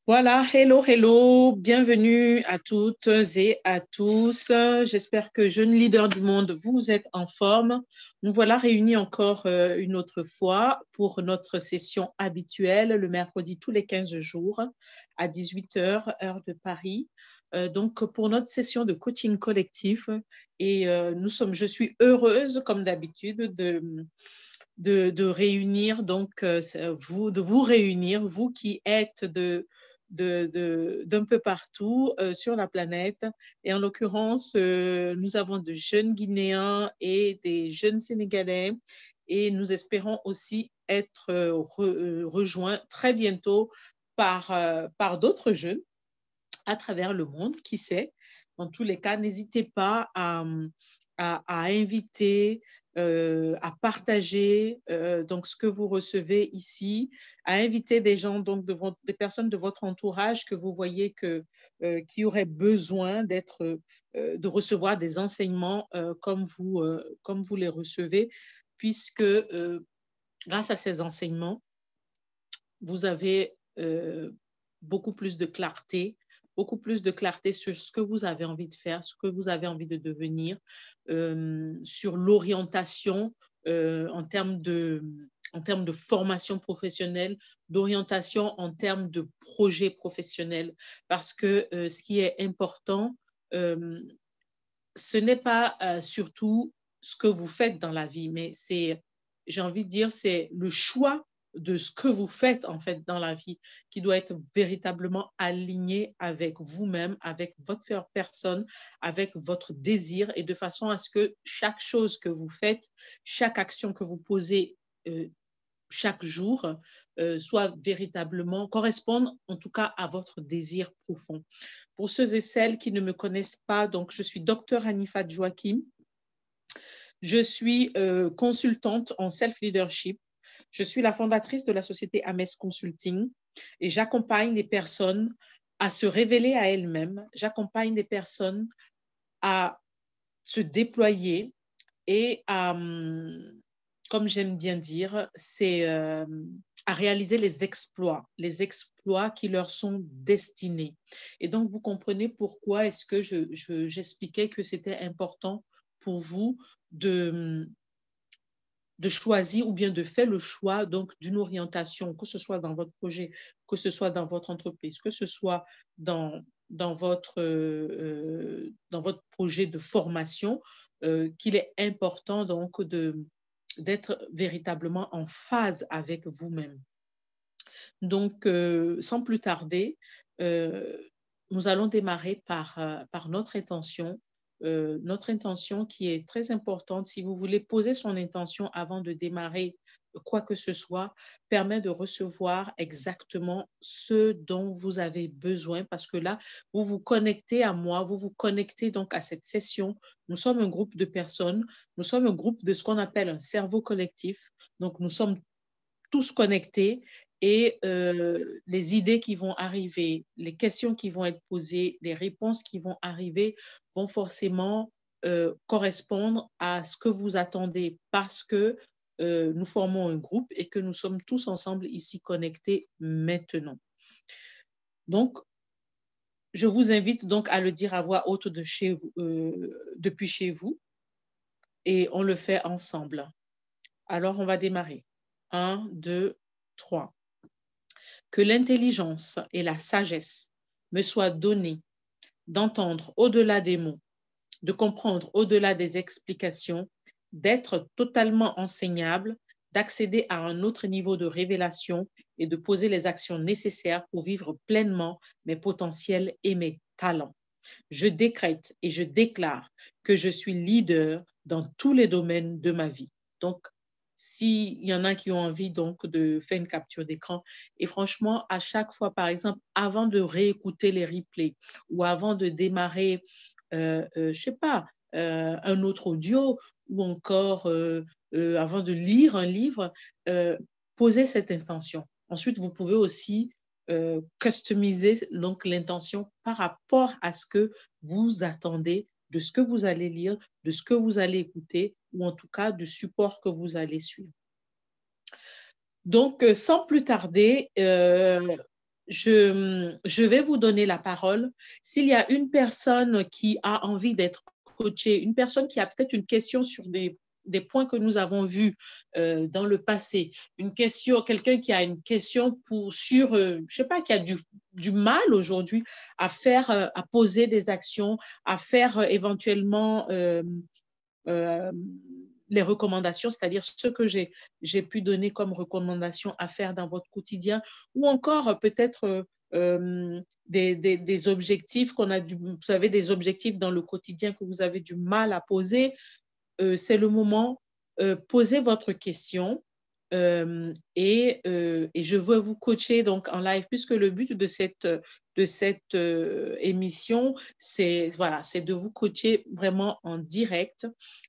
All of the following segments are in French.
Voilà, hello, hello, bienvenue à toutes et à tous. J'espère que jeunes leaders du monde, vous êtes en forme. Nous voilà réunis encore une autre fois pour notre session habituelle le mercredi tous les 15 jours à 18 heures, heure de Paris. Donc, pour notre session de coaching collectif, et je suis heureuse, comme d'habitude, de réunir, donc, de vous réunir, vous qui êtes d'un peu partout sur la planète. Et en l'occurrence, nous avons de jeunes Guinéens et des jeunes Sénégalais. Et nous espérons aussi être rejoints très bientôt par d'autres jeunes à travers le monde, qui sait. Dans tous les cas, n'hésitez pas à inviter, à partager donc ce que vous recevez ici, à inviter des gens, donc des personnes de votre entourage que vous voyez qui auraient besoin de recevoir des enseignements comme vous les recevez, puisque grâce à ces enseignements, vous avez beaucoup plus de clarté sur ce que vous avez envie de faire, ce que vous avez envie de devenir, sur l'orientation en termes de formation professionnelle, d'orientation en termes de projet professionnel. Parce que ce qui est important, ce n'est pas surtout ce que vous faites dans la vie, mais j'ai envie de dire, c'est le choix de ce que vous faites en fait dans la vie qui doit être véritablement aligné avec vous-même, avec votre personne, avec votre désir, et de façon à ce que chaque chose que vous faites, chaque action que vous posez chaque jour soit véritablement, correspondre en tout cas à votre désir profond. Pour ceux et celles qui ne me connaissent pas, donc je suis Dr Hanifat Joachim. Je suis consultante en self-leadership. Je suis la fondatrice de la société Ames Consulting et j'accompagne les personnes à se révéler à elles-mêmes. J'accompagne les personnes à se déployer et à, comme j'aime bien dire, c'est à réaliser les exploits qui leur sont destinés. Et donc, vous comprenez pourquoi est-ce que j'expliquais que c'était important pour vous de choisir ou bien de faire le choix donc d'une orientation, que ce soit dans votre projet, que ce soit dans votre entreprise, que ce soit dans votre projet de formation, qu'il est important donc d'être véritablement en phase avec vous-même. Donc, sans plus tarder, nous allons démarrer par notre intention qui est très importante. Si vous voulez poser son intention avant de démarrer quoi que ce soit, permet de recevoir exactement ce dont vous avez besoin, parce que là, vous vous connectez à moi, vous vous connectez donc à cette session. Nous sommes un groupe de personnes, nous sommes un groupe de ce qu'on appelle un cerveau collectif. Donc, nous sommes tous connectés, et les idées qui vont arriver, les questions qui vont être posées, les réponses qui vont arriver vont forcément correspondre à ce que vous attendez, parce que nous formons un groupe et que nous sommes tous ensemble ici connectés maintenant. Donc, je vous invite donc à le dire à voix haute depuis chez vous, et on le fait ensemble. Alors, on va démarrer. 1, 2, 3. Que l'intelligence et la sagesse me soient données d'entendre au-delà des mots, de comprendre au-delà des explications, d'être totalement enseignable, d'accéder à un autre niveau de révélation et de poser les actions nécessaires pour vivre pleinement mes potentiels et mes talents. Je décrète et je déclare que je suis leader dans tous les domaines de ma vie. Donc, s'il y en a qui ont envie donc de faire une capture d'écran, et franchement, à chaque fois, par exemple, avant de réécouter les replays ou avant de démarrer, je sais pas, un autre audio, ou encore avant de lire un livre, posez cette intention. Ensuite, vous pouvez aussi customiser donc l'intention par rapport à ce que vous attendez de ce que vous allez lire, de ce que vous allez écouter, ou en tout cas du support que vous allez suivre. Donc, sans plus tarder, je vais vous donner la parole. S'il y a une personne qui a envie d'être coachée, une personne qui a peut-être une question sur des points que nous avons vus dans le passé, une question, quelqu'un qui a une question sur, je sais pas, qui a du mal aujourd'hui à faire, à poser des actions, à faire éventuellement euh, les recommandations, c'est-à-dire ce que j'ai pu donner comme recommandation à faire dans votre quotidien, ou encore peut-être des objectifs qu'on a vous savez, des objectifs dans le quotidien que vous avez du mal à poser. C'est le moment, posez votre question. Et je veux vous coacher donc en live, puisque le but de cette émission, c'est voilà, c'est de vous coacher vraiment en direct,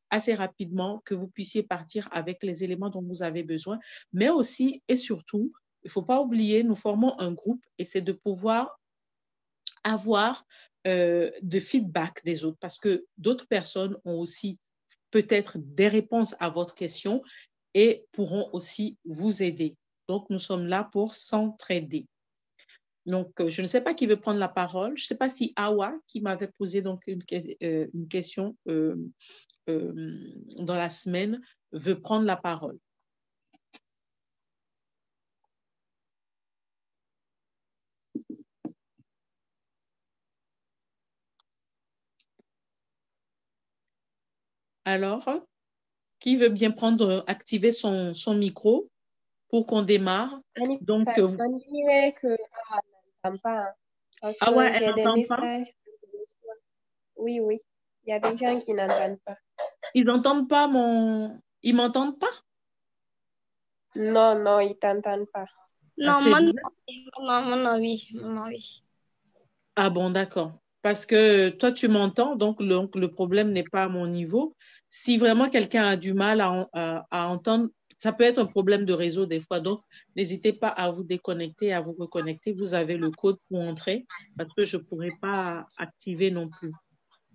assez rapidement, que vous puissiez partir avec les éléments dont vous avez besoin. Mais aussi et surtout, il ne faut pas oublier, nous formons un groupe et c'est de pouvoir avoir de feedback des autres, parce que d'autres personnes ont aussi peut-être des réponses à votre question et pourront aussi vous aider. Donc, nous sommes là pour s'entraider. Donc, je ne sais pas qui veut prendre la parole. Je ne sais pas si Awa, qui m'avait posé donc une question dans la semaine, veut prendre la parole. Alors, qui veut bien activer son micro pour qu'on démarre? Donc, on dirait que n'entend pas, parce ah ouais, que j'ai elle des n'entend pas? messages. Oui, oui. Il y a des gens qui n'entendent pas. Ils n'entendent pas Ils m'entendent pas? Non, non, ils t'entendent pas. Non, non, oui. Ah bon, d'accord. Parce que toi, tu m'entends, donc le problème n'est pas à mon niveau. Si vraiment quelqu'un a du mal à entendre, ça peut être un problème de réseau des fois. Donc, n'hésitez pas à vous déconnecter, à vous reconnecter. Vous avez le code pour entrer parce que je ne pourrai pas activer non plus.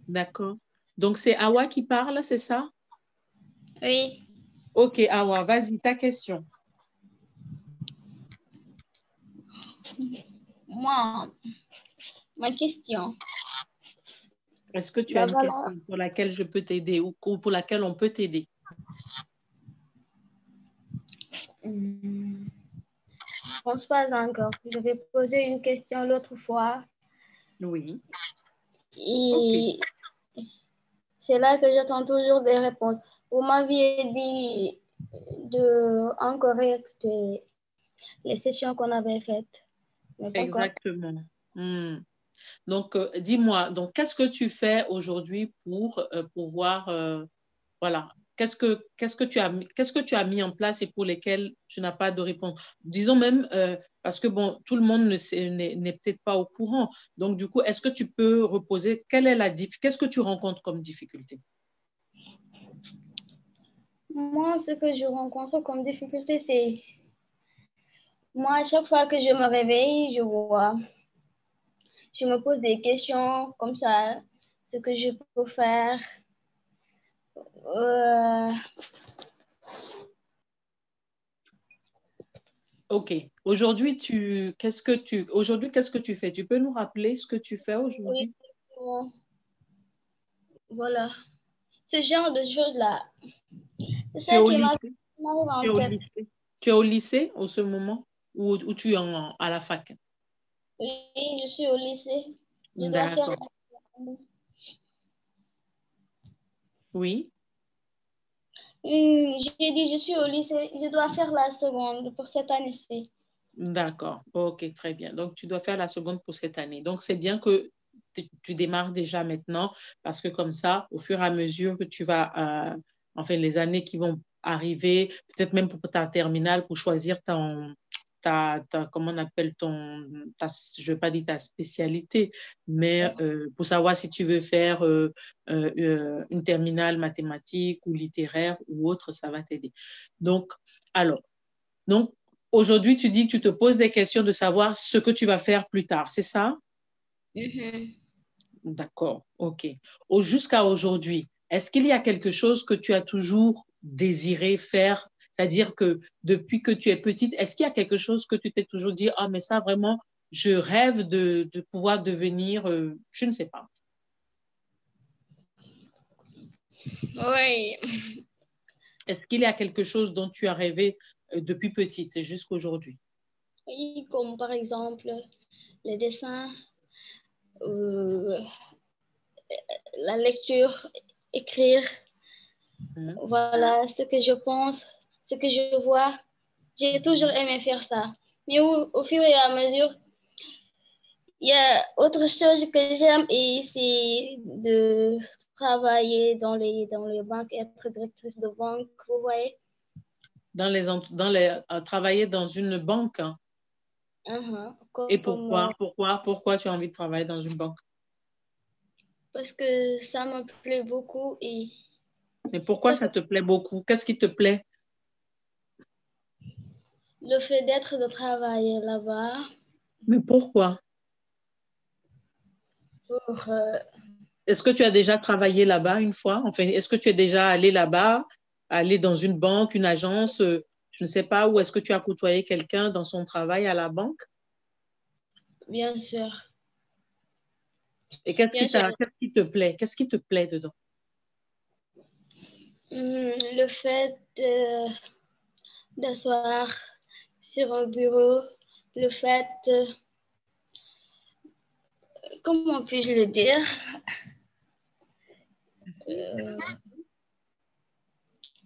D'accord. Donc, c'est Awa qui parle, c'est ça? Oui. Ok, Awa, vas-y, ta question. Moi, ma question. Est-ce que tu as une question pour laquelle je peux t'aider ou pour laquelle on peut t'aider? Je ne pense pas encore. Je vais poser une question l'autre fois. Oui. Et c'est là que j'attends toujours des réponses. Vous m'aviez dit de encore écouter les sessions qu'on avait faites. Exactement. Donc, dis-moi, donc, qu'est-ce que tu fais aujourd'hui pour pouvoir, voilà, qu'est-ce que tu as mis en place et pour lesquels tu n'as pas de réponse? Disons même, parce que bon, tout le monde n'est peut-être pas au courant. Donc, du coup, est-ce que tu peux reposer, qu'est-ce que tu rencontres comme difficulté? Moi, ce que je rencontre comme difficulté, c'est moi, à chaque fois que je me réveille, je me pose des questions comme ça, ce que je peux faire. Ok. Aujourd'hui, qu'est-ce que tu fais? Tu peux nous rappeler ce que tu fais aujourd'hui? Oui, voilà. Ce genre de choses-là. C'est ça qui m'arrive en tête. Tu es au lycée en ce moment ou tu es à la fac? Oui, je suis au lycée. Je dois faire. D'accord. Oui. J'ai dit, je suis au lycée. Je dois faire la seconde pour cette année-ci. D'accord. Ok, très bien. Donc, tu dois faire la seconde pour cette année. Donc, c'est bien que tu démarres déjà maintenant parce que comme ça, au fur et à mesure que tu vas, enfin, les années qui vont arriver, peut-être même pour ta terminale, pour choisir comment on appelle je ne vais pas dire ta spécialité, mais pour savoir si tu veux faire une terminale mathématique ou littéraire ou autre, ça va t'aider. Donc, donc, aujourd'hui, tu dis que tu te poses des questions de savoir ce que tu vas faire plus tard, c'est ça? D'accord, ok. Jusqu'à aujourd'hui, est-ce qu'il y a quelque chose que tu as toujours désiré faire? C'est-à-dire que depuis que tu es petite, est-ce qu'il y a quelque chose que tu t'es toujours dit, ah, mais ça vraiment, je rêve de pouvoir devenir, je ne sais pas. Oui. Est-ce qu'il y a quelque chose dont tu as rêvé depuis petite et jusqu'à aujourd'hui? Oui, comme par exemple les dessins, euh, la lecture, écrire. Voilà ce que je pense, ce que je vois. J'ai toujours aimé faire ça. Mais au fur et à mesure, il y a autre chose que j'aime et c'est de travailler dans les banques, être directrice de banque, vous voyez. Travailler dans une banque, hein. Et pourquoi tu as envie de travailler dans une banque? Parce que ça me plaît beaucoup et... Mais pourquoi ça te plaît beaucoup? Qu'est-ce qui te plaît? Le fait d'être, de travailler là-bas. Mais pourquoi? Pour... Est-ce que tu as déjà travaillé là-bas une fois? Enfin, est-ce que tu es déjà allé là-bas, allé dans une banque, une agence, je ne sais pas, ou est-ce que tu as côtoyé quelqu'un dans son travail à la banque? Bien sûr. Et qu'est-ce qui te plaît? Qu'est-ce qui te plaît dedans? Le fait d'asseoir sur un bureau, le fait, comment puis-je le dire?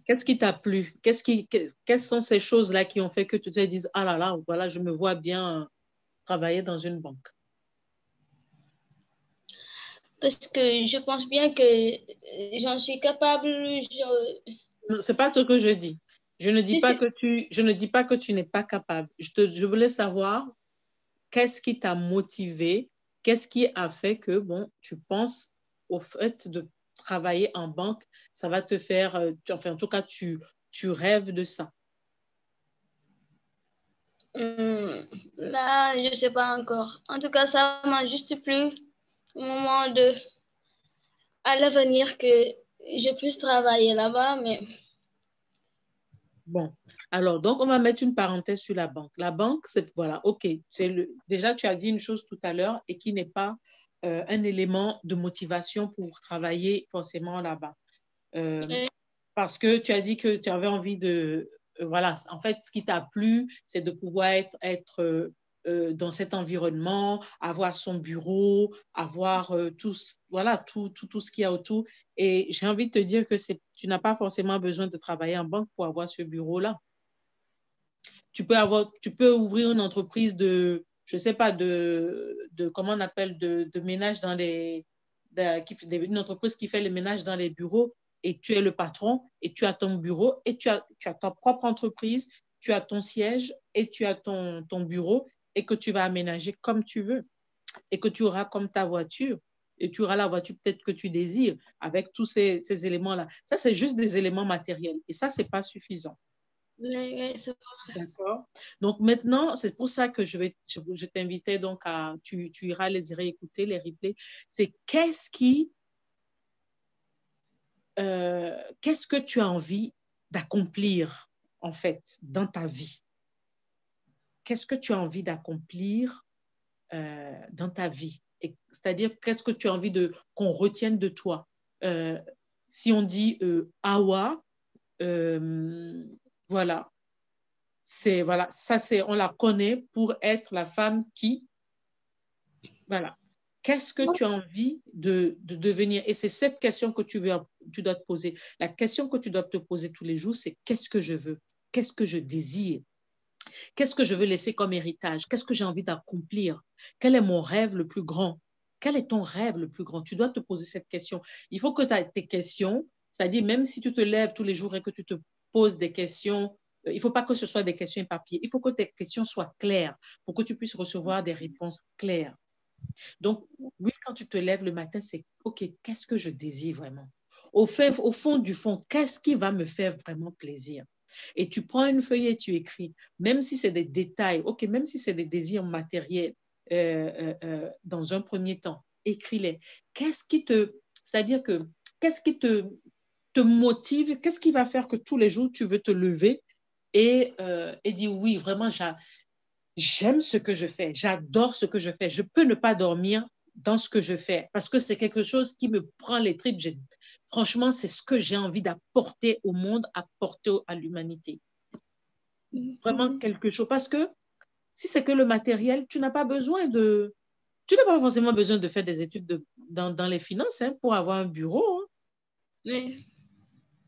Qu'est-ce qui t'a plu? Quelles sont ces choses-là qui ont fait que tu te dises, ah là là, voilà, je me vois bien travailler dans une banque? Parce que je pense bien que j'en suis capable. C'est pas ce que je dis. Je ne dis Si, pas si. que tu n'es pas capable. Je voulais savoir qu'est-ce qui t'a motivé, qu'est-ce qui a fait que, bon, tu penses au fait de travailler en banque, ça va te faire, enfin, en tout cas, tu rêves de ça. Là, je ne sais pas encore. En tout cas, ça m'a juste plu au moment de, à l'avenir que je puisse travailler là-bas, mais... Bon, alors, donc, on va mettre une parenthèse sur la banque. La banque, c'est, voilà, OK. Déjà, tu as dit une chose tout à l'heure et qui n'est pas un élément de motivation pour travailler forcément là-bas. Parce que tu as dit que tu avais envie de... voilà, en fait, ce qui t'a plu, c'est de pouvoir être dans cet environnement, avoir son bureau, avoir voilà, tout ce qu'il y a autour. Et j'ai envie de te dire que tu n'as pas forcément besoin de travailler en banque pour avoir ce bureau-là. Tu peux ouvrir une entreprise je ne sais pas, comment on appelle, de ménage dans une entreprise qui fait le ménage dans les bureaux et tu es le patron et tu as ton bureau et tu as ta propre entreprise, tu as ton siège et tu as ton bureau et que tu vas aménager comme tu veux et que tu auras comme ta voiture et tu auras la voiture peut-être que tu désires avec tous ces éléments-là. Ça, c'est juste des éléments matériels et ça, ce n'est pas suffisant. D'accord. Donc maintenant, c'est pour ça que je t'invitais donc tu iras les réécouter, les replays. C'est qu'est-ce que tu as envie d'accomplir en fait dans ta vie? Qu'est-ce que tu as envie d'accomplir dans ta vie? C'est-à-dire, qu'est-ce que tu as envie qu'on retienne de toi? Si on dit Awa, voilà. Voilà, on la connaît pour être la femme qui, voilà. Qu'est-ce que tu as envie de devenir? Et c'est cette question que tu dois te poser. La question que tu dois te poser tous les jours, c'est qu'est-ce que je veux? Qu'est-ce que je désire? Qu'est-ce que je veux laisser comme héritage? Qu'est-ce que j'ai envie d'accomplir? Quel est mon rêve le plus grand? Quel est ton rêve le plus grand? Tu dois te poser cette question. Il faut que tu aies tes questions, c'est-à-dire même si tu te lèves tous les jours et que tu te poses des questions, il ne faut pas que ce soit des questions éparpillées. Il faut que tes questions soient claires pour que tu puisses recevoir des réponses claires. Donc, oui, quand tu te lèves le matin, c'est OK, qu'est-ce que je désire vraiment? Au fond du fond, qu'est-ce qui va me faire vraiment plaisir? Et tu prends une feuille et tu écris, même si c'est des détails, OK, même si c'est des désirs matériels dans un premier temps, écris-les. C'est-à-dire que, qu'est-ce qui te motive? Qu'est-ce qui va faire que tous les jours, tu veux te lever et dire oui, vraiment, j'aime ce que je fais, j'adore ce que je fais. Je peux ne pas dormir dans ce que je fais parce que c'est quelque chose qui me prend les tripes. Franchement, c'est ce que j'ai envie d'apporter au monde, apporter à l'humanité. Vraiment quelque chose. Parce que si c'est que le matériel, tu n'as pas forcément besoin de faire des études dans les finances pour avoir un bureau. Oui.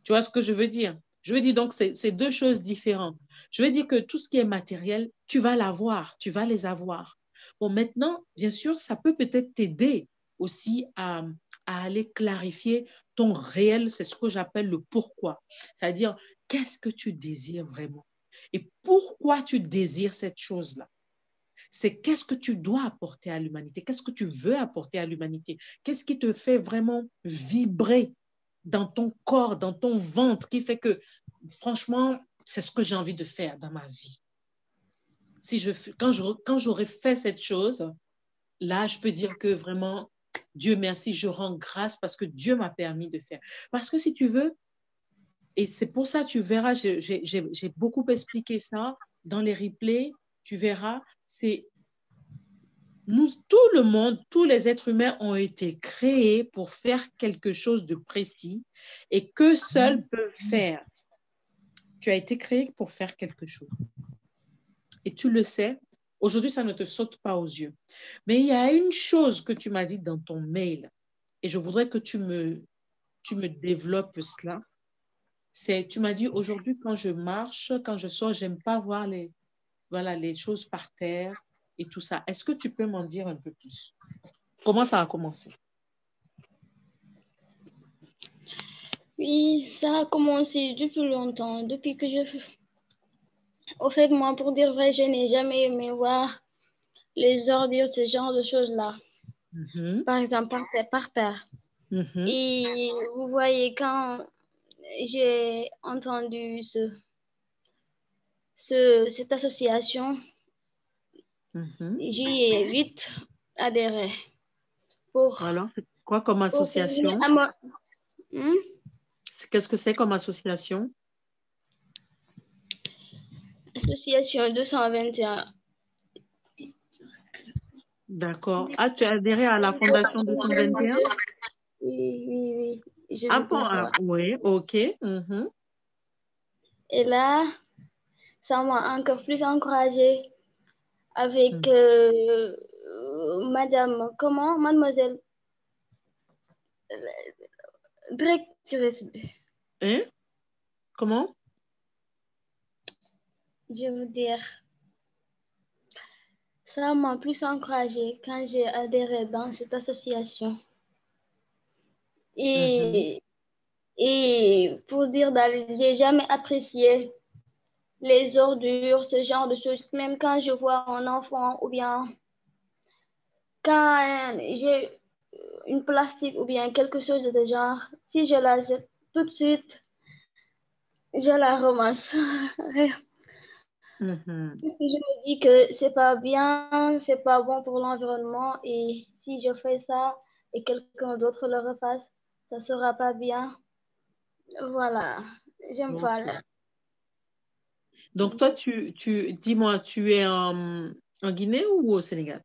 Tu vois ce que je veux dire? Je veux dire, donc, c'est deux choses différentes. Je veux dire que tout ce qui est matériel, tu vas l'avoir, tu vas les avoir. Bon, maintenant, bien sûr, ça peut peut-être t'aider aussi à aller clarifier ton réel, c'est ce que j'appelle le pourquoi. C'est-à-dire, qu'est-ce que tu désires vraiment? Et pourquoi tu désires cette chose-là? C'est qu'est-ce que tu dois apporter à l'humanité? Qu'est-ce que tu veux apporter à l'humanité? Qu'est-ce qui te fait vraiment vibrer dans ton corps, dans ton ventre, qui fait que, franchement, c'est ce que j'ai envie de faire dans ma vie. Quand j'aurai fait cette chose, là, je peux dire que vraiment, Dieu merci, je rends grâce parce que Dieu m'a permis de faire. Parce que si tu veux, et c'est pour ça, tu verras, j'ai beaucoup expliqué ça dans les replays, tu verras, tout le monde, tous les êtres humains ont été créés pour faire quelque chose de précis et qu'eux seuls peuvent faire. Tu as été créé pour faire quelque chose. Et tu le sais, aujourd'hui, ça ne te saute pas aux yeux. Mais il y a une chose que tu m'as dit dans ton mail et je voudrais que tu me développes cela. Tu m'as dit, aujourd'hui, quand je marche, quand je sors, j'aime pas voir les choses par terre et tout ça. Est-ce que tu peux m'en dire un peu plus? Comment ça a commencé? Oui, ça a commencé depuis longtemps, depuis que Au fait, moi, pour dire vrai, je n'ai jamais aimé voir les ordures, ce genre de choses-là. Par exemple, par terre. Et vous voyez, quand j'ai entendu cette association, j'y ai vite adhéré. Alors, c'est quoi comme association? Qu'est-ce que c'est comme association? Association 221. D'accord. Ah, tu as adhéré à la Fondation 221? Oui. Ah bon, oui, ok. Et là, ça m'a encore plus encouragée avec mademoiselle directrice. Hein? Comment? Je veux dire, ça m'a plus encouragée quand j'ai adhéré dans cette association. Et pour dire, j'ai jamais apprécié les ordures, ce genre de choses. Même quand je vois un enfant ou bien quand j'ai une plastique ou bien quelque chose de ce genre, si je la jette tout de suite, je la ramasse. Parce que je me dis que c'est pas bien, c'est pas bon pour l'environnement et si je fais ça et quelqu'un d'autre le refasse, ça sera pas bien. Voilà, j'aime pas. Donc, toi, dis-moi, tu es en Guinée ou au Sénégal?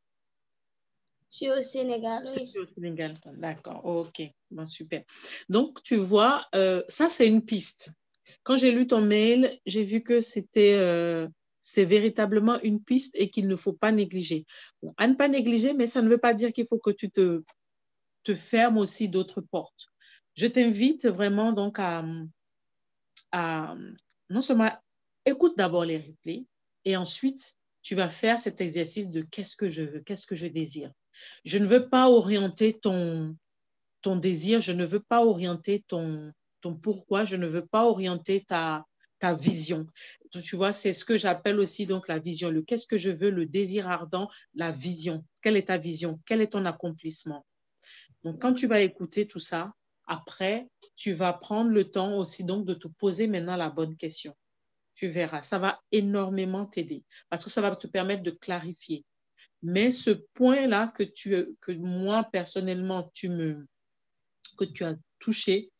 Je suis au Sénégal, oui. Je suis au Sénégal, d'accord, ok, bon, super. Donc, tu vois, ça, c'est une piste. Quand j'ai lu ton mail, j'ai vu que c'est véritablement une piste et qu'il ne faut pas négliger. Bon, à ne pas négliger, mais ça ne veut pas dire qu'il faut que tu te fermes aussi d'autres portes. Je t'invite vraiment donc à non seulement écoute d'abord les replays et ensuite tu vas faire cet exercice de qu'est-ce que je veux, qu'est-ce que je désire. Je ne veux pas orienter ton désir, je ne veux pas orienter ton pourquoi, je ne veux pas orienter ta vision. Tu vois, c'est ce que j'appelle aussi donc la vision, le qu'est-ce que je veux, le désir ardent, la vision. Quelle est ta vision? Quel est ton accomplissement? Donc, quand tu vas écouter tout ça, après, tu vas prendre le temps aussi donc de te poser maintenant la bonne question. Tu verras, ça va énormément t'aider parce que ça va te permettre de clarifier. Mais ce point-là que moi, personnellement, que tu as touché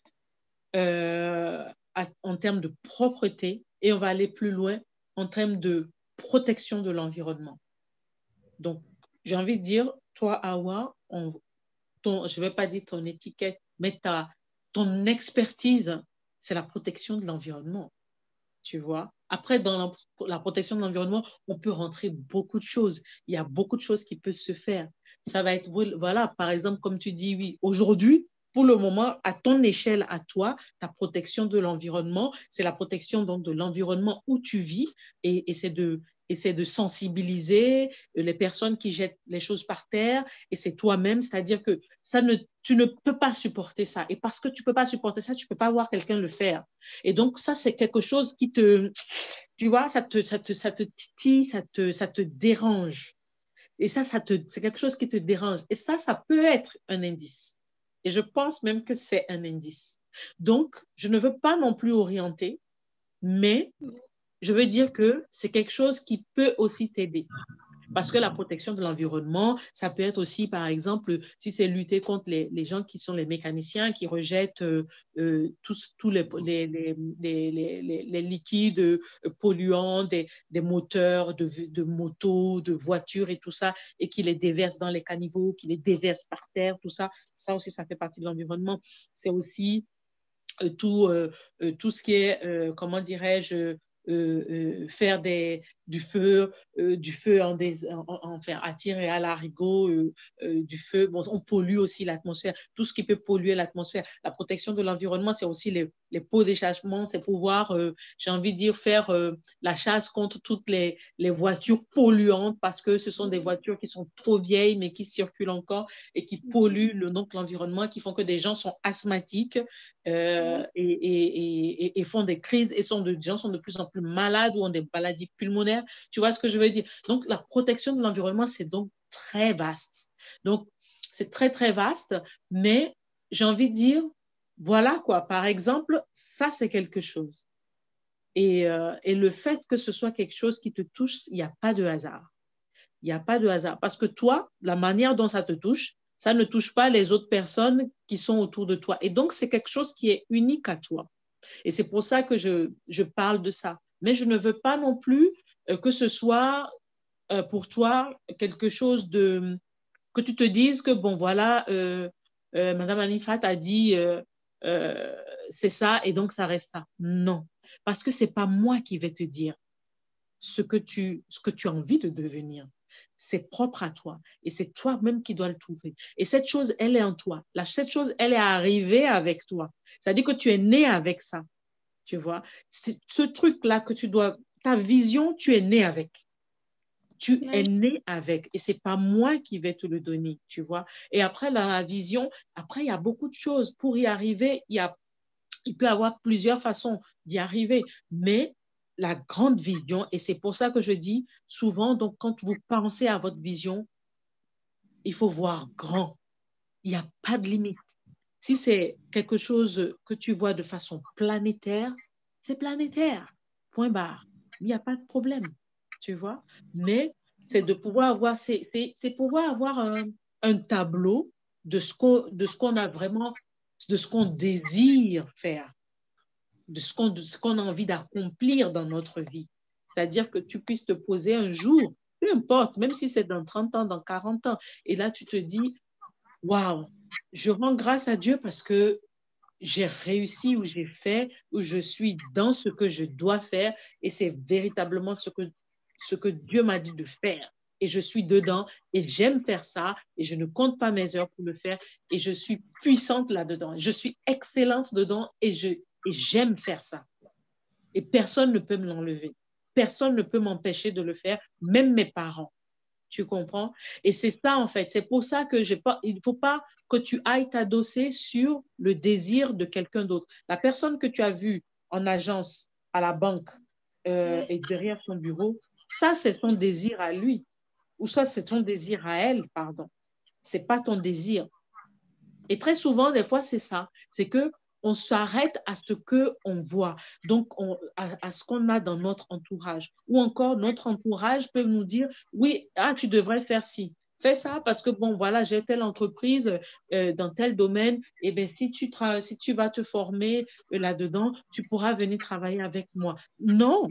en termes de propreté et on va aller plus loin en termes de protection de l'environnement. Donc, j'ai envie de dire, toi, Awa, je ne vais pas dire ton étiquette, mais ton expertise, c'est la protection de l'environnement, tu vois. Après, dans la protection de l'environnement, on peut rentrer beaucoup de choses. Il y a beaucoup de choses qui peuvent se faire. Ça va être, voilà, par exemple, comme tu dis, oui, aujourd'hui, pour le moment, à ton échelle, à toi, ta protection de l'environnement, c'est la protection donc, de l'environnement où tu vis et c'est de sensibiliser les personnes qui jettent les choses par terre et c'est toi-même, c'est-à-dire que tu ne peux pas supporter ça. Et parce que tu ne peux pas supporter ça, tu ne peux pas voir quelqu'un le faire. Et donc, ça, c'est quelque chose qui tu vois, ça te titille, ça te dérange. Et ça c'est quelque chose qui te dérange. Et ça peut être un indice. Et je pense même que c'est un indice. Donc, je ne veux pas non plus orienter, mais je veux dire que c'est quelque chose qui peut aussi t'aider. Parce que la protection de l'environnement, ça peut être aussi, par exemple, si c'est lutter contre les gens qui sont les mécaniciens, qui rejettent tous les liquides polluants des moteurs, de motos, de voitures et tout ça, et qui les déversent dans les caniveaux, qui les déversent par terre, tout ça. Ça aussi, ça fait partie de l'environnement. C'est aussi tout ce qui est, comment dirais-je, faire du feu enfin, attirer à l'arigot du feu. Bon, on pollue aussi l'atmosphère. Tout ce qui peut polluer l'atmosphère. La protection de l'environnement, c'est aussi les pots d'échappement. C'est pouvoir, j'ai envie de dire, faire la chasse contre toutes les voitures polluantes parce que ce sont des voitures qui sont trop vieilles mais qui circulent encore et qui polluent donc l'environnement, qui font que des gens sont asthmatiques et font des crises et des gens sont de plus en plus malades ou ont des maladies pulmonaires. Tu vois ce que je veux dire? Donc, la protection de l'environnement, c'est donc très vaste. Donc, c'est très, très vaste, mais j'ai envie de dire, voilà quoi, par exemple, ça, c'est quelque chose. Et le fait que ce soit quelque chose qui te touche, il n'y a pas de hasard. Il n'y a pas de hasard. Parce que toi, la manière dont ça te touche, ça ne touche pas les autres personnes qui sont autour de toi. Et donc, c'est quelque chose qui est unique à toi. Et c'est pour ça que je parle de ça. Mais je ne veux pas non plus que ce soit pour toi quelque chose que tu te dises que, bon, voilà, Madame Anifat a dit, c'est ça, et donc ça reste ça. Non, parce que ce n'est pas moi qui vais te dire ce que tu as envie de devenir. C'est propre à toi et c'est toi-même qui dois le trouver. Et cette chose, elle est en toi. Cette chose, elle est arrivée avec toi. C'est-à-dire que tu es né avec ça, tu vois. Ce truc-là que ta vision, tu es né avec. Tu es né avec et c'est pas moi qui vais te le donner, tu vois. Et après, la vision, après, il y a beaucoup de choses. Pour y arriver, il peut y avoir plusieurs façons d'y arriver, mais la grande vision, et c'est pour ça que je dis souvent, donc quand vous pensez à votre vision, il faut voir grand. Il n'y a pas de limite. Si c'est quelque chose que tu vois de façon planétaire, c'est planétaire. Point barre. Il n'y a pas de problème, tu vois. Mais c'est de pouvoir avoir, c'est pouvoir avoir un tableau de ce qu'on a vraiment, de ce qu'on désire faire, de ce qu'on a envie d'accomplir dans notre vie. C'est-à-dire que tu puisses te poser un jour, peu importe, même si c'est dans 30 ans, dans 40 ans, et là tu te dis, waouh, je rends grâce à Dieu parce que j'ai réussi ou j'ai fait, ou je suis dans ce que je dois faire, et c'est véritablement ce que Dieu m'a dit de faire. Et je suis dedans, et j'aime faire ça, et je ne compte pas mes heures pour le faire, et je suis puissante là-dedans. Je suis excellente dedans, et j'aime faire ça. Et personne ne peut me l'enlever. Personne ne peut m'empêcher de le faire, même mes parents. Tu comprends? Et c'est ça, en fait. C'est pour ça que il ne faut pas que tu ailles t'adosser sur le désir de quelqu'un d'autre. La personne que tu as vue en agence, à la banque et derrière son bureau, ça, c'est son désir à lui. Ou ça, c'est son désir à elle, pardon. Ce n'est pas ton désir. Et très souvent, des fois, c'est ça. C'est qu'on s'arrête à ce qu'on voit, donc à ce qu'on a dans notre entourage. Ou encore, notre entourage peut nous dire, oui, tu devrais faire ci. Fais ça parce que, bon, voilà, j'ai telle entreprise dans tel domaine. Et bien, si tu vas te former là-dedans, tu pourras venir travailler avec moi. Non,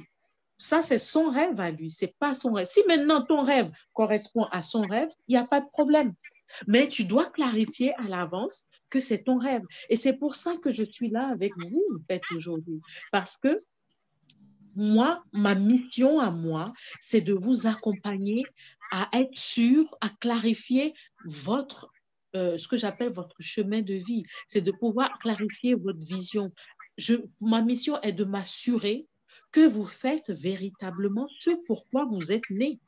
Ça, c'est son rêve à lui, c'est pas son rêve. Si maintenant ton rêve correspond à son rêve, il n'y a pas de problème. Mais tu dois clarifier à l'avance que c'est ton rêve. Et c'est pour ça que je suis là avec vous, en fait, aujourd'hui. Parce que moi, ma mission à moi, c'est de vous accompagner à être sûr, à clarifier ce que j'appelle votre chemin de vie. C'est de pouvoir clarifier votre vision. Ma mission est de m'assurer que vous faites véritablement ce pourquoi vous êtes né.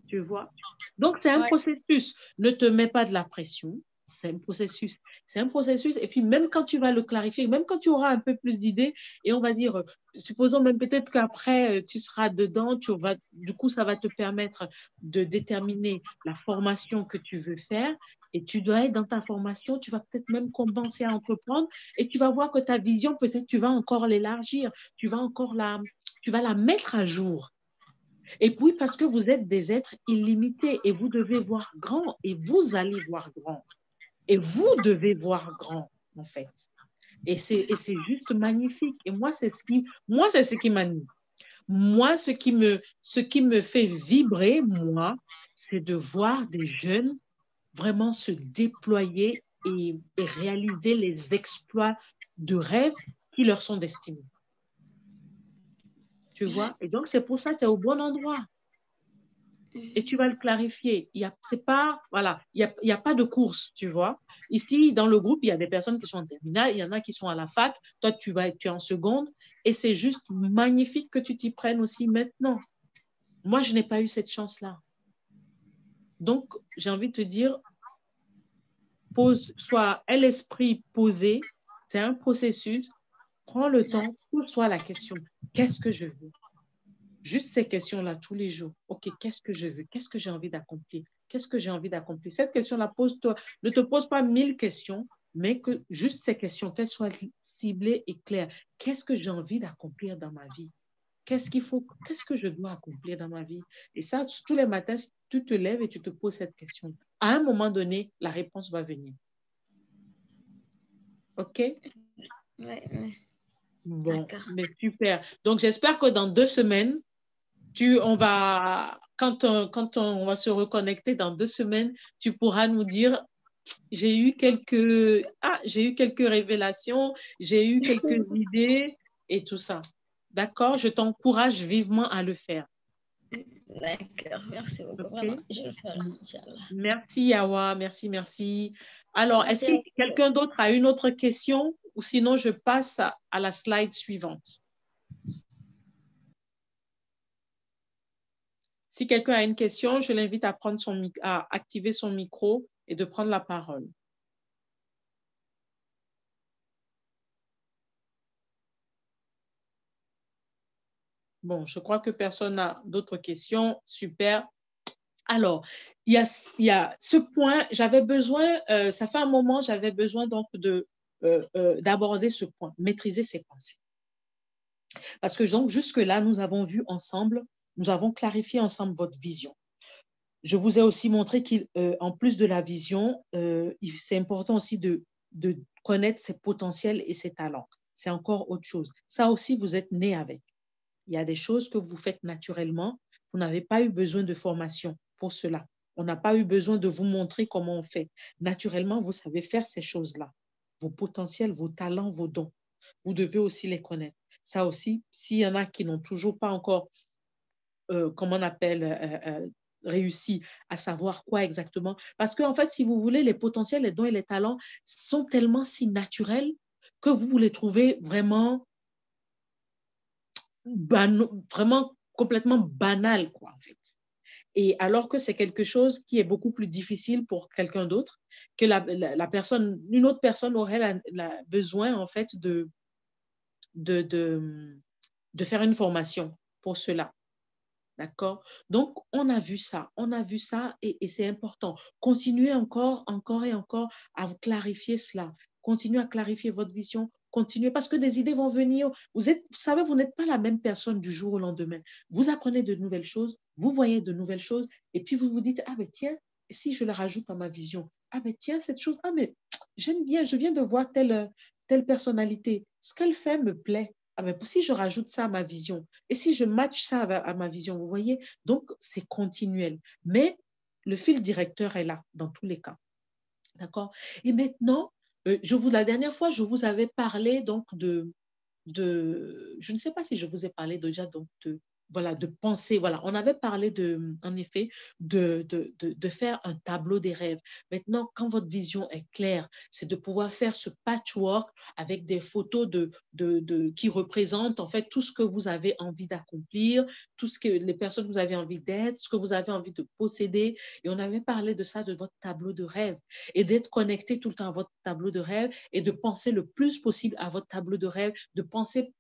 Tu vois? Donc, c'est un processus. Ne te mets pas de la pression. C'est un processus. C'est un processus. Et puis, même quand tu vas le clarifier, même quand tu auras un peu plus d'idées, et on va dire, supposons même peut-être qu'après, tu seras dedans, du coup, ça va te permettre de déterminer la formation que tu veux faire. Et tu dois être dans ta formation, tu vas peut-être même commencer à entreprendre et tu vas voir que ta vision, peut-être, tu vas encore l'élargir, tu vas la mettre à jour. Et puis, parce que vous êtes des êtres illimités et vous devez voir grand et vous allez voir grand. Et vous devez voir grand, en fait. Et c'est juste magnifique. Et moi, c'est ce qui m'anime. Moi, ce qui me fait vibrer, moi, c'est de voir des jeunes vraiment se déployer et réaliser les exploits de rêve qui leur sont destinés. Tu vois? Et donc, c'est pour ça que tu es au bon endroit. Et tu vas le clarifier. Il y a pas de course, tu vois. Ici, dans le groupe, il y a des personnes qui sont en terminale, il y en a qui sont à la fac. Toi, tu es en seconde. Et c'est juste magnifique que tu t'y prennes aussi maintenant. Moi, je n'ai pas eu cette chance-là. Donc, j'ai envie de te dire, aie l'esprit posé. C'est un processus. Prends le temps, pose-toi la question. Qu'est-ce que je veux? Juste ces questions-là tous les jours. OK, qu'est-ce que je veux? Qu'est-ce que j'ai envie d'accomplir? Qu'est-ce que j'ai envie d'accomplir? Cette question-là, pose-toi. Ne te pose pas 1000 questions, mais que juste ces questions, qu'elles soient ciblées et claires. Qu'est-ce que j'ai envie d'accomplir dans ma vie? Qu'est-ce que je dois accomplir dans ma vie? Et ça, tous les matins, tu te lèves et tu te poses cette question. À un moment donné, la réponse va venir. OK? Oui. Bon, mais super. Donc, j'espère que dans 2 semaines, quand on va se reconnecter dans 2 semaines, tu pourras nous dire, j'ai eu quelques révélations, j'ai eu quelques idées et tout ça. D'accord? Je t'encourage vivement à le faire. D'accord, merci beaucoup. Okay? Vraiment, je le ferai, Inch'Allah. Merci, Yawa. Merci. Alors, est-ce que quelqu'un d'autre a une autre question ou sinon je passe à la slide suivante? Si quelqu'un a une question, je l'invite à activer son micro et de prendre la parole. Bon, je crois que personne n'a d'autres questions. Super. Alors, il y a ce point, j'avais besoin, ça fait un moment, j'avais besoin donc d'aborder ce point, maîtriser ses pensées. Parce que donc, jusque-là, nous avons vu ensemble, nous avons clarifié ensemble votre vision. Je vous ai aussi montré qu'en plus de la vision, c'est important aussi de connaître ses potentiels et ses talents. C'est encore autre chose. Ça aussi, vous êtes né avec. Il y a des choses que vous faites naturellement. Vous n'avez pas eu besoin de formation pour cela. On n'a pas eu besoin de vous montrer comment on fait. Naturellement, vous savez faire ces choses-là. Vos potentiels, vos talents, vos dons. Vous devez aussi les connaître. Ça aussi, s'il y en a qui n'ont toujours pas encore, comment on appelle, réussi à savoir quoi exactement. Parce qu'en fait, si vous voulez, les potentiels, les dons et les talents sont tellement si naturels que vous les trouvez vraiment vraiment complètement banal, quoi, en fait. Et alors que c'est quelque chose qui est beaucoup plus difficile pour quelqu'un d'autre, que une autre personne aurait besoin, en fait, de faire une formation pour cela. D'accord? Donc, on a vu ça et c'est important. Continuez encore et encore à vous clarifier cela. Continuez à clarifier votre vision. Continuez parce que des idées vont venir. Vous savez, vous n'êtes pas la même personne du jour au lendemain. Vous apprenez de nouvelles choses, vous voyez de nouvelles choses et puis vous vous dites, ah ben tiens, si je la rajoute à ma vision, ah ben tiens, cette chose, ah mais j'aime bien, je viens de voir telle personnalité. Ce qu'elle fait me plaît. ah ben, si je rajoute ça à ma vision, et si je match ça à ma vision, vous voyez, donc c'est continuel. Mais le fil directeur est là dans tous les cas. D'accord? Et maintenant, la dernière fois, je vous avais parlé donc je ne sais pas si je vous ai parlé déjà donc voilà, de penser. Voilà, on avait parlé en effet, de faire un tableau des rêves. Maintenant, quand votre vision est claire, c'est de pouvoir faire ce patchwork avec des photos qui représentent en fait tout ce que vous avez envie d'accomplir, tout ce que les personnes que vous avez envie d'être, ce que vous avez envie de posséder. Et on avait parlé de ça, de votre tableau de rêve et d'être connecté tout le temps à votre tableau de rêve et de penser le plus possible à votre tableau de rêve, de passer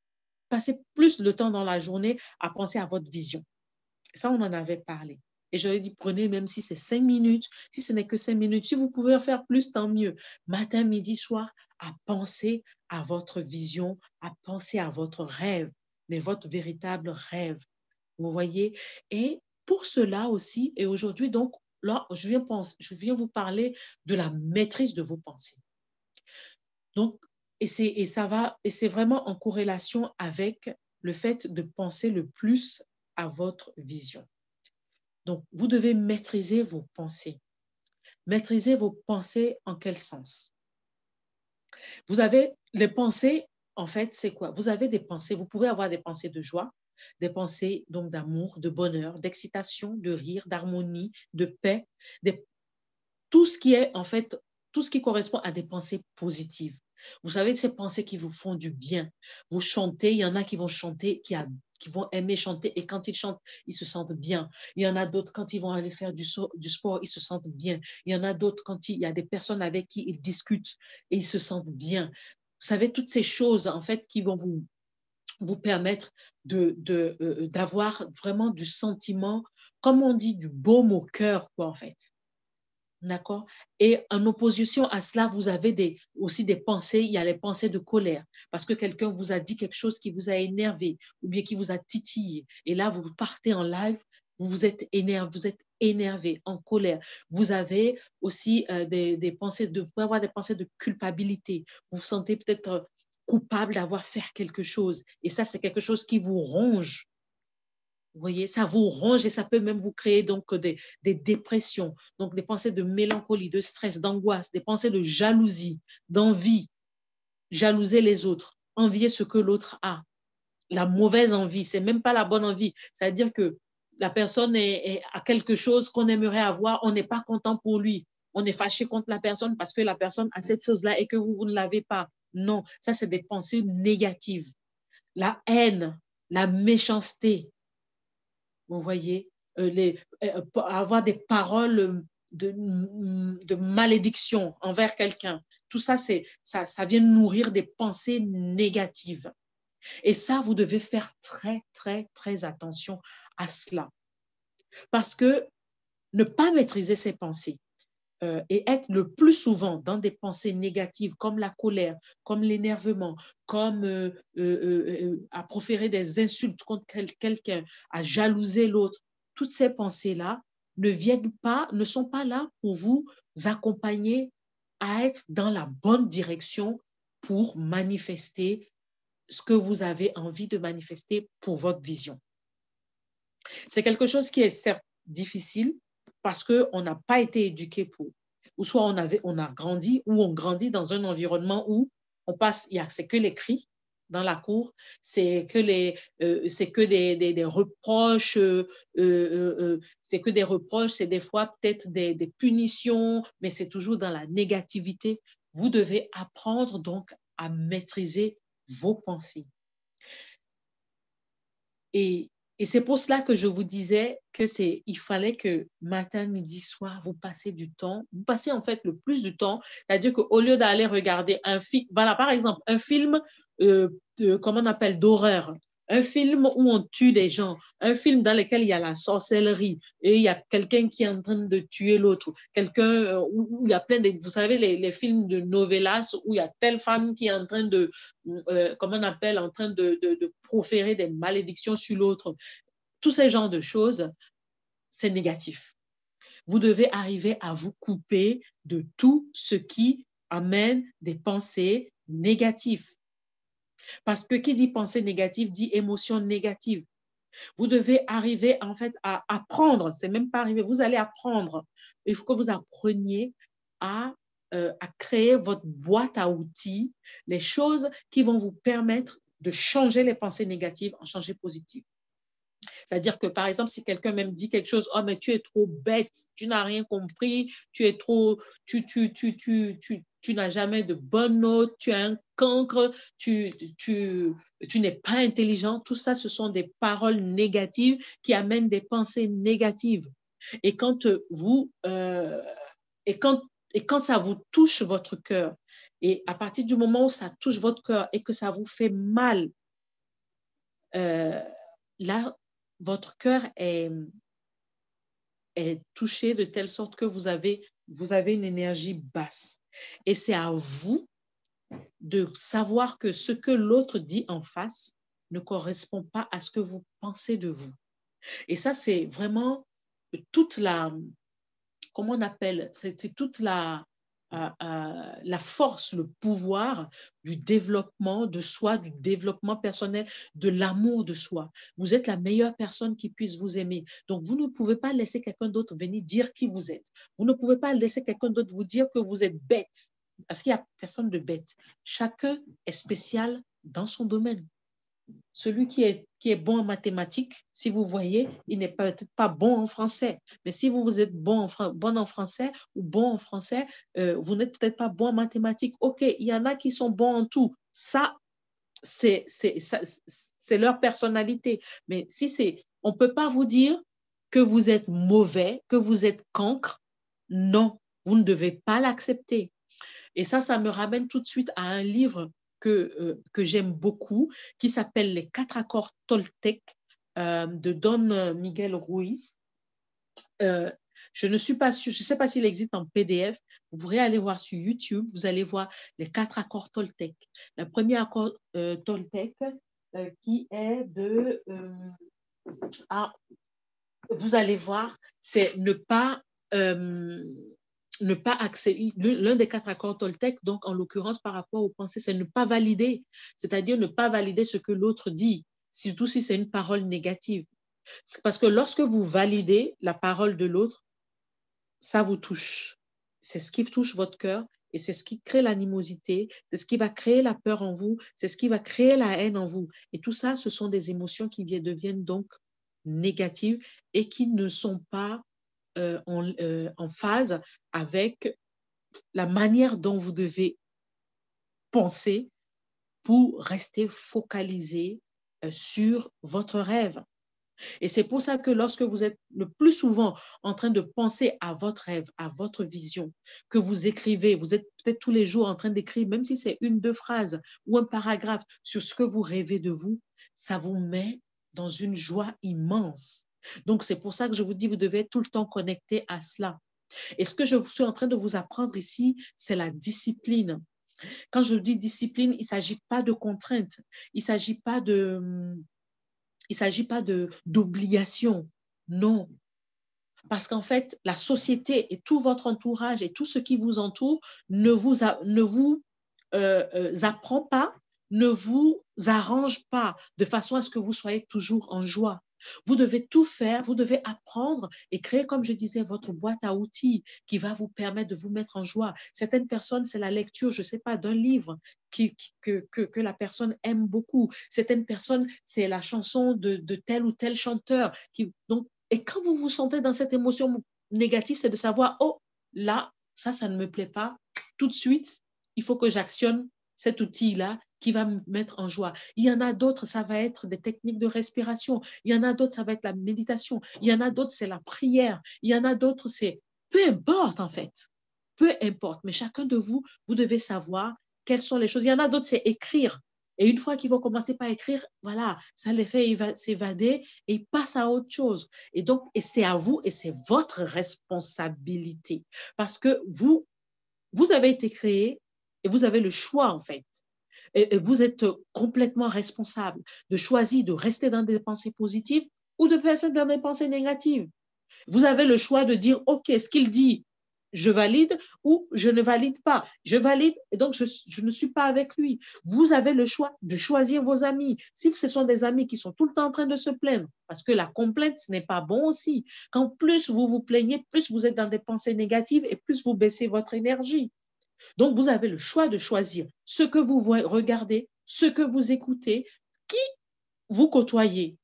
plus de temps dans la journée à penser à votre vision. Ça, on en avait parlé. Et j'aurais dit, prenez même si c'est 5 minutes, si ce n'est que 5 minutes. Si vous pouvez en faire plus, tant mieux. Matin, midi, soir, à penser à votre vision, à penser à votre rêve, mais votre véritable rêve. Vous voyez? Et pour cela aussi, et aujourd'hui, donc, là, je viens vous parler de la maîtrise de vos pensées. Donc, c'est vraiment en corrélation avec le fait de penser le plus à votre vision. Donc, vous devez maîtriser vos pensées. Maîtriser vos pensées en quel sens? Vous avez les pensées, en fait, c'est quoi? Vous avez des pensées, vous pouvez avoir des pensées de joie, des pensées donc d'amour, de bonheur, d'excitation, de rire, d'harmonie, de paix, tout ce qui est en fait, tout ce qui correspond à des pensées positives. Vous savez, ces pensées qui vous font du bien. Vous chantez, il y en a qui vont chanter, qui vont aimer chanter et quand ils chantent, ils se sentent bien. Il y en a d'autres, quand ils vont aller faire du sport, ils se sentent bien. Il y en a d'autres, quand il y a des personnes avec qui ils discutent et ils se sentent bien. Vous savez, toutes ces choses, en fait, qui vont vous permettre d'avoir vraiment du sentiment, comme on dit, du baume au cœur, quoi, en fait. D'accord? Et en opposition à cela, vous avez aussi des pensées, il y a les pensées de colère, parce que quelqu'un vous a dit quelque chose qui vous a énervé ou bien qui vous a titillé. Et là, vous partez en live, vous êtes énervé, en colère. Vous avez aussi des pensées vous pouvez avoir des pensées de culpabilité. Vous vous sentez peut-être coupable d'avoir fait quelque chose. Et ça, c'est quelque chose qui vous ronge. Vous voyez, ça vous ronge et ça peut même vous créer donc des dépressions, donc des pensées de mélancolie, de stress, d'angoisse, des pensées de jalousie, d'envie, jalouser les autres, envier ce que l'autre a. La mauvaise envie, c'est même pas la bonne envie. C'est-à-dire que la personne a quelque chose qu'on aimerait avoir, on n'est pas content pour lui. On est fâché contre la personne parce que la personne a cette chose-là et que vous ne l'avez pas. Non, ça, c'est des pensées négatives. La haine, la méchanceté, vous voyez, avoir des paroles de malédiction envers quelqu'un. Tout ça, ça vient nourrir des pensées négatives. Et ça, vous devez faire très, très, très attention à cela. Parce que ne pas maîtriser ses pensées et être le plus souvent dans des pensées négatives comme la colère, comme l'énervement, comme à proférer des insultes contre quelqu'un, à jalouser l'autre, toutes ces pensées-là ne sont pas là pour vous accompagner à être dans la bonne direction pour manifester ce que vous avez envie de manifester pour votre vision. C'est quelque chose qui est certes difficile parce qu'on n'a pas été éduqué pour. Ou soit on a grandi ou on grandit dans un environnement où c'est que les cris dans la cour, c'est que des reproches, c'est que des reproches, c'est des fois peut-être des punitions, mais c'est toujours dans la négativité. Vous devez apprendre donc à maîtriser vos pensées. Et c'est pour cela que je vous disais il fallait que matin, midi, soir, vous passez en fait le plus du temps, c'est-à-dire qu'au lieu d'aller regarder un film, voilà, par exemple, un film, comment on appelle, d'horreur, un film où on tue des gens, un film dans lequel il y a la sorcellerie et il y a quelqu'un qui est en train de tuer l'autre, quelqu'un où il y a plein de, vous savez, les films de novelas où il y a telle femme qui est en train de, comment on appelle, en train de proférer des malédictions sur l'autre. Tous ces genres de choses, c'est négatif. Vous devez arriver à vous couper de tout ce qui amène des pensées négatives. Parce que qui dit pensée négative dit émotion négative. Vous devez arriver en fait à apprendre, c'est même pas arriver, vous allez apprendre. Il faut que vous appreniez à créer votre boîte à outils, les choses qui vont vous permettre de changer les pensées négatives en changer positives. C'est-à-dire que, par exemple, si quelqu'un même dit quelque chose, oh, mais tu es trop bête, tu n'as rien compris, tu es trop, tu n'as jamais de bonnes notes, tu es un cancre, tu n'es pas intelligent. Tout ça, ce sont des paroles négatives qui amènent des pensées négatives. Et quand quand ça vous touche votre cœur, et à partir du moment où ça touche votre cœur et que ça vous fait mal, là, votre cœur est touché de telle sorte que vous avez une énergie basse. Et c'est à vous de savoir que ce que l'autre dit en face ne correspond pas à ce que vous pensez de vous. Et ça, c'est vraiment toute la, comment on appelle, c'est toute la force, le pouvoir du développement de soi, du développement personnel, de l'amour de soi. Vous êtes la meilleure personne qui puisse vous aimer. Donc, vous ne pouvez pas laisser quelqu'un d'autre venir dire qui vous êtes. Vous ne pouvez pas laisser quelqu'un d'autre vous dire que vous êtes bête. Parce qu'il n'y a personne de bête. Chacun est spécial dans son domaine. Celui qui est bon en mathématiques, si vous voyez, il n'est peut-être pas bon en français. Mais si vous êtes bon en français ou bon en français, vous n'êtes peut-être pas bon en mathématiques. OK, il y en a qui sont bons en tout. Ça, c'est leur personnalité. Mais on ne peut pas vous dire que vous êtes mauvais, que vous êtes cancre. Non, vous ne devez pas l'accepter. Et ça me ramène tout de suite à un livre que j'aime beaucoup, qui s'appelle Les 4 accords Toltec de Don Miguel Ruiz. Je ne suis pas sûre, je ne sais pas s'il existe en PDF. Vous pourrez aller voir sur YouTube, vous allez voir les 4 accords Toltec. Le premier accord Toltec qui est de... vous allez voir, c'est ne pas accéder, l'un des 4 accords Toltec, donc en l'occurrence par rapport aux pensées, c'est ne pas valider, c'est-à-dire ne pas valider ce que l'autre dit, surtout si c'est une parole négative. Parce que lorsque vous validez la parole de l'autre, ça vous touche. C'est ce qui touche votre cœur et c'est ce qui crée l'animosité, c'est ce qui va créer la peur en vous, c'est ce qui va créer la haine en vous. Et tout ça, ce sont des émotions qui deviennent donc négatives et qui ne sont pas en phase avec la manière dont vous devez penser pour rester focalisé sur votre rêve. Et c'est pour ça que lorsque vous êtes le plus souvent en train de penser à votre rêve, à votre vision, que vous écrivez, vous êtes peut-être tous les jours en train d'écrire, même si c'est 1, 2 phrases ou un paragraphe sur ce que vous rêvez de vous, ça vous met dans une joie immense. Donc, c'est pour ça que je vous dis, vous devez être tout le temps connecté à cela. Et ce que je suis en train de vous apprendre ici, c'est la discipline. Quand je dis discipline, il ne s'agit pas de contrainte, il ne s'agit pas d'obligation, non. Parce qu'en fait, la société et tout votre entourage et tout ce qui vous entoure ne vous apprend pas, ne vous arrange pas de façon à ce que vous soyez toujours en joie. Vous devez tout faire, vous devez apprendre et créer, comme je disais, votre boîte à outils qui va vous permettre de vous mettre en joie. Certaines personnes, c'est la lecture, je ne sais pas, d'un livre que la personne aime beaucoup. Certaines personnes, c'est la chanson de tel ou tel chanteur. Et quand vous vous sentez dans cette émotion négative, c'est de savoir, oh, là, ça ne me plaît pas. Tout de suite, il faut que j'actionne cet outil-là qui va me mettre en joie. Il y en a d'autres, ça va être des techniques de respiration. Il y en a d'autres, ça va être la méditation. Il y en a d'autres, c'est la prière. Il y en a d'autres, c'est peu importe en fait. Peu importe. Mais chacun de vous, vous devez savoir quelles sont les choses. Il y en a d'autres, c'est écrire. Et une fois qu'ils vont commencer par écrire, voilà, ça les fait s'évader et ils passent à autre chose. Et donc, c'est à vous et c'est votre responsabilité. Parce que vous avez été créé et vous avez le choix, en fait. Et vous êtes complètement responsable de choisir de rester dans des pensées positives ou de passer dans des pensées négatives. Vous avez le choix de dire, OK, ce qu'il dit, je valide ou je ne valide pas. Je valide et donc je ne suis pas avec lui. Vous avez le choix de choisir vos amis. Si ce sont des amis qui sont tout le temps en train de se plaindre, parce que la complainte, ce n'est pas bon aussi. Quand plus vous vous plaignez, plus vous êtes dans des pensées négatives et plus vous baissez votre énergie. Donc, vous avez le choix de choisir ce que vous regardez, ce que vous écoutez, qui vous côtoyez.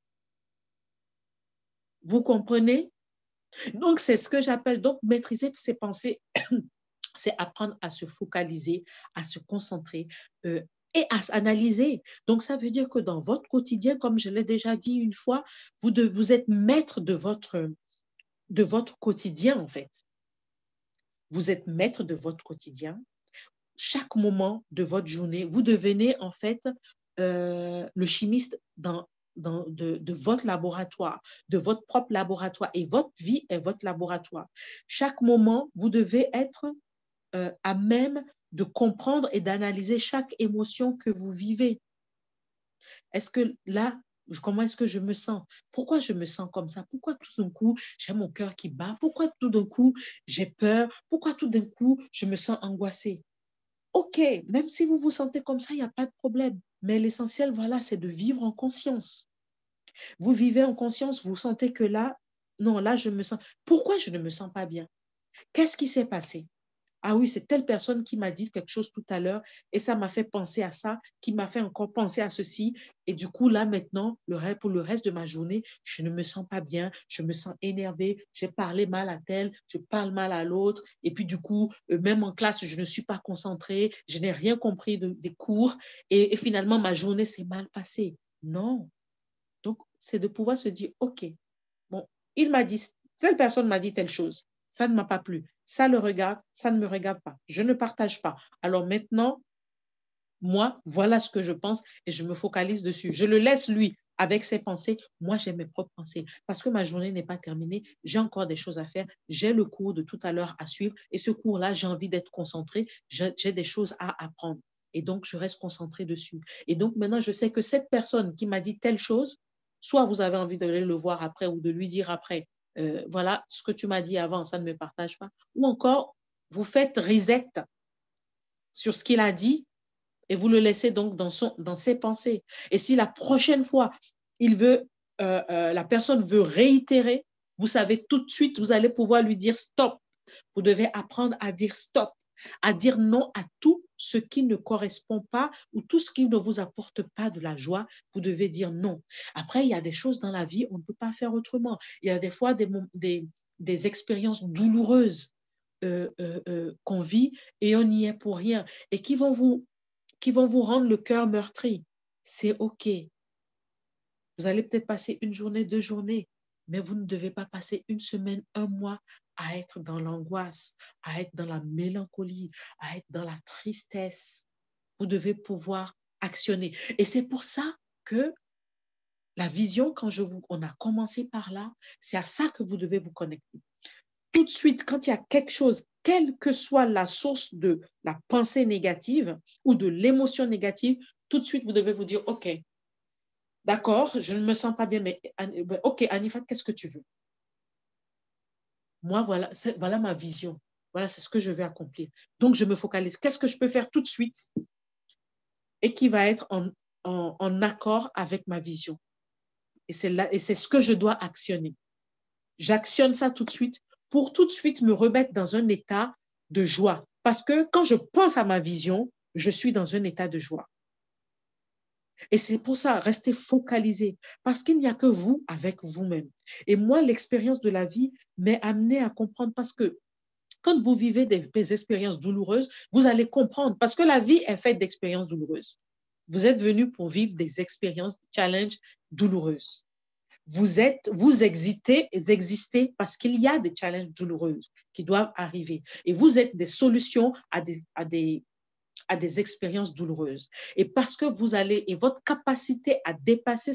Vous comprenez? Donc, c'est ce que j'appelle donc maîtriser ses pensées. C'est apprendre à se focaliser, à se concentrer et à s'analyser. Donc, ça veut dire que dans votre quotidien, comme je l'ai déjà dit une fois, vous êtes maître de votre quotidien, en fait. Vous êtes maître de votre quotidien. Chaque moment de votre journée, vous devenez en fait le chimiste de votre laboratoire, de votre propre laboratoire, et votre vie est votre laboratoire. Chaque moment, vous devez être à même de comprendre et d'analyser chaque émotion que vous vivez. Est-ce que là, comment est-ce que je me sens? Pourquoi je me sens comme ça? Pourquoi tout d'un coup, j'ai mon cœur qui bat? Pourquoi tout d'un coup, j'ai peur? Pourquoi tout d'un coup, je me sens angoissée? OK, même si vous vous sentez comme ça, il n'y a pas de problème. Mais l'essentiel, voilà, c'est de vivre en conscience. Vous vivez en conscience, vous sentez que là, non, là, je me sens... Pourquoi je ne me sens pas bien? Qu'est-ce qui s'est passé? Ah oui, c'est telle personne qui m'a dit quelque chose tout à l'heure et ça m'a fait penser à ça, qui m'a fait encore penser à ceci. Et du coup, là, maintenant, pour le reste de ma journée, je ne me sens pas bien, je me sens énervée, j'ai parlé mal à tel, je parle mal à l'autre. Et puis, du coup, même en classe, je ne suis pas concentrée, je n'ai rien compris des cours et finalement, ma journée s'est mal passée. Non. Donc, c'est de pouvoir se dire, OK, bon, il m'a dit, telle personne m'a dit telle chose, ça ne m'a pas plu. Ça le regarde, ça ne me regarde pas. Je ne partage pas. Alors maintenant, moi, voilà ce que je pense et je me focalise dessus. Je le laisse lui avec ses pensées. Moi, j'ai mes propres pensées parce que ma journée n'est pas terminée. J'ai encore des choses à faire. J'ai le cours de tout à l'heure à suivre et ce cours-là, j'ai envie d'être concentrée. J'ai des choses à apprendre et donc je reste concentrée dessus. Et donc maintenant, je sais que cette personne qui m'a dit telle chose, soit vous avez envie de le voir après ou de lui dire après, voilà, ce que tu m'as dit avant, ça ne me partage pas. Ou encore, vous faites reset sur ce qu'il a dit et vous le laissez donc dans ses pensées. Et si la prochaine fois, la personne veut réitérer, vous savez tout de suite, vous allez pouvoir lui dire stop. Vous devez apprendre à dire stop, à dire non à tout ce qui ne correspond pas ou tout ce qui ne vous apporte pas de la joie. Vous devez dire non. Après, il y a des choses dans la vie, on ne peut pas faire autrement. Il y a des fois des expériences douloureuses qu'on vit et on n'y est pour rien et qui vont vous rendre le cœur meurtri. C'est OK. Vous allez peut-être passer une journée, 2 journées, mais vous ne devez pas passer une semaine, 1 mois à être dans l'angoisse, à être dans la mélancolie, à être dans la tristesse. Vous devez pouvoir actionner. Et c'est pour ça que la vision, on a commencé par là, c'est à ça que vous devez vous connecter. Tout de suite, quand il y a quelque chose, quelle que soit la source de la pensée négative ou de l'émotion négative, tout de suite, vous devez vous dire, OK, d'accord, je ne me sens pas bien, mais OK, Anifat, qu'est-ce que tu veux? Moi, voilà ma vision. Voilà, c'est ce que je vais accomplir. Donc, je me focalise. Qu'est-ce que je peux faire tout de suite et qui va être en accord avec ma vision? Et c'est ce que je dois actionner. J'actionne ça tout de suite pour tout de suite me remettre dans un état de joie. Parce que quand je pense à ma vision, je suis dans un état de joie. Et c'est pour ça, restez focalisé, parce qu'il n'y a que vous avec vous-même. Et moi, l'expérience de la vie m'est amenée à comprendre parce que quand vous vivez des expériences douloureuses, vous allez comprendre, parce que la vie est faite d'expériences douloureuses. Vous êtes venu pour vivre des expériences, des challenges douloureuses. Vous existez parce qu'il y a des challenges douloureux qui doivent arriver. Et vous êtes des solutions à des expériences douloureuses. Et parce que et votre capacité à dépasser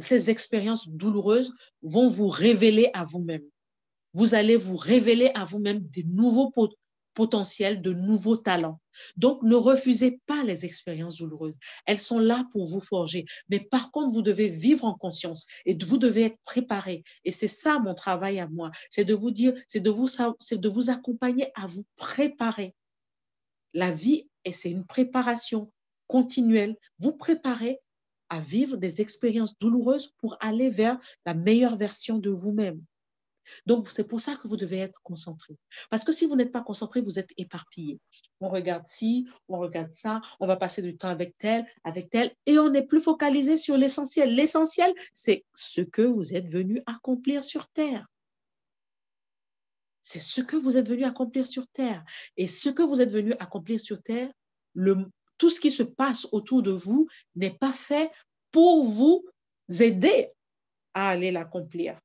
ces expériences douloureuses vont vous révéler à vous-même. Vous allez vous révéler à vous-même des nouveaux potentiel, de nouveaux talents. Donc, ne refusez pas les expériences douloureuses. Elles sont là pour vous forger. Mais par contre, vous devez vivre en conscience et vous devez être préparé. Et c'est ça mon travail à moi. C'est de vous dire, c'est de vous accompagner à vous préparer. La vie, c'est une préparation continuelle. Vous préparez à vivre des expériences douloureuses pour aller vers la meilleure version de vous-même. Donc, c'est pour ça que vous devez être concentré. Parce que si vous n'êtes pas concentré, vous êtes éparpillé. On regarde ci, on regarde ça, on va passer du temps avec tel, et on n'est plus focalisé sur l'essentiel. L'essentiel, c'est ce que vous êtes venu accomplir sur Terre. C'est ce que vous êtes venu accomplir sur Terre. Et ce que vous êtes venu accomplir sur Terre, tout ce qui se passe autour de vous n'est pas fait pour vous aider à aller l'accomplir.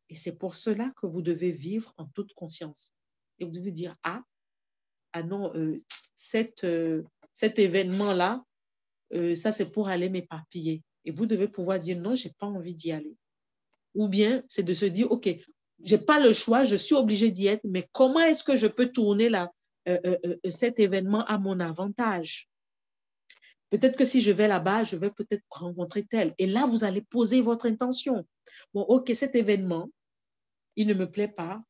Et c'est pour cela que vous devez vivre en toute conscience. Et vous devez dire, ah non, cet événement-là, ça c'est pour aller m'éparpiller. Et vous devez pouvoir dire, non, je n'ai pas envie d'y aller. Ou bien, c'est de se dire, OK, je n'ai pas le choix, je suis obligée d'y être, mais comment est-ce que je peux tourner cet événement à mon avantage? Peut-être que si je vais là-bas, je vais peut-être rencontrer tel. Et là, vous allez poser votre intention. Bon, OK, cet événement, il ne me plaît pas.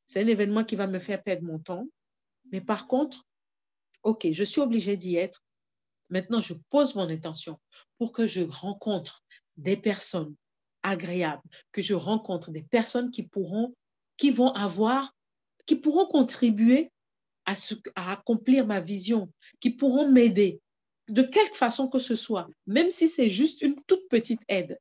C'est un événement qui va me faire perdre mon temps. Mais par contre, OK, je suis obligée d'y être. Maintenant, je pose mon intention pour que je rencontre des personnes agréables, que je rencontre des personnes qui pourront contribuer à accomplir ma vision, qui pourront m'aider de quelque façon que ce soit, même si c'est juste une toute petite aide.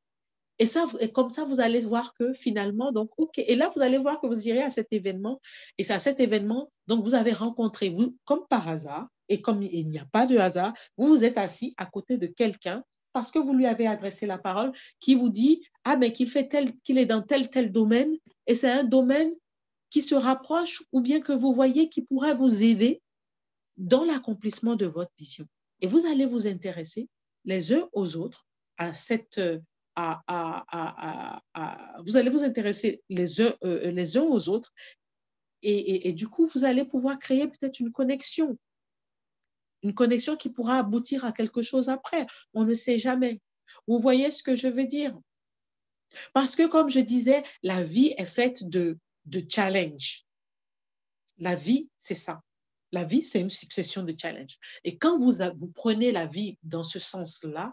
Et comme ça, vous allez voir que finalement, donc, OK. Et là, vous allez voir que vous irez à cet événement. Et c'est à cet événement, donc, vous avez rencontré, vous, comme par hasard, et comme il n'y a pas de hasard, vous vous êtes assis à côté de quelqu'un parce que vous lui avez adressé la parole qui vous dit, ah, mais qu'il est dans tel domaine. Et c'est un domaine qui se rapproche ou bien que vous voyez qui pourrait vous aider dans l'accomplissement de votre vision. Et vous allez vous intéresser les uns aux autres à cette... vous allez vous intéresser les uns aux autres et du coup, vous allez pouvoir créer peut-être une connexion qui pourra aboutir à quelque chose après. On ne sait jamais. Vous voyez ce que je veux dire? Parce que, comme je disais, la vie est faite de challenges. La vie, c'est ça. La vie, c'est une succession de challenges. Et quand vous prenez la vie dans ce sens-là,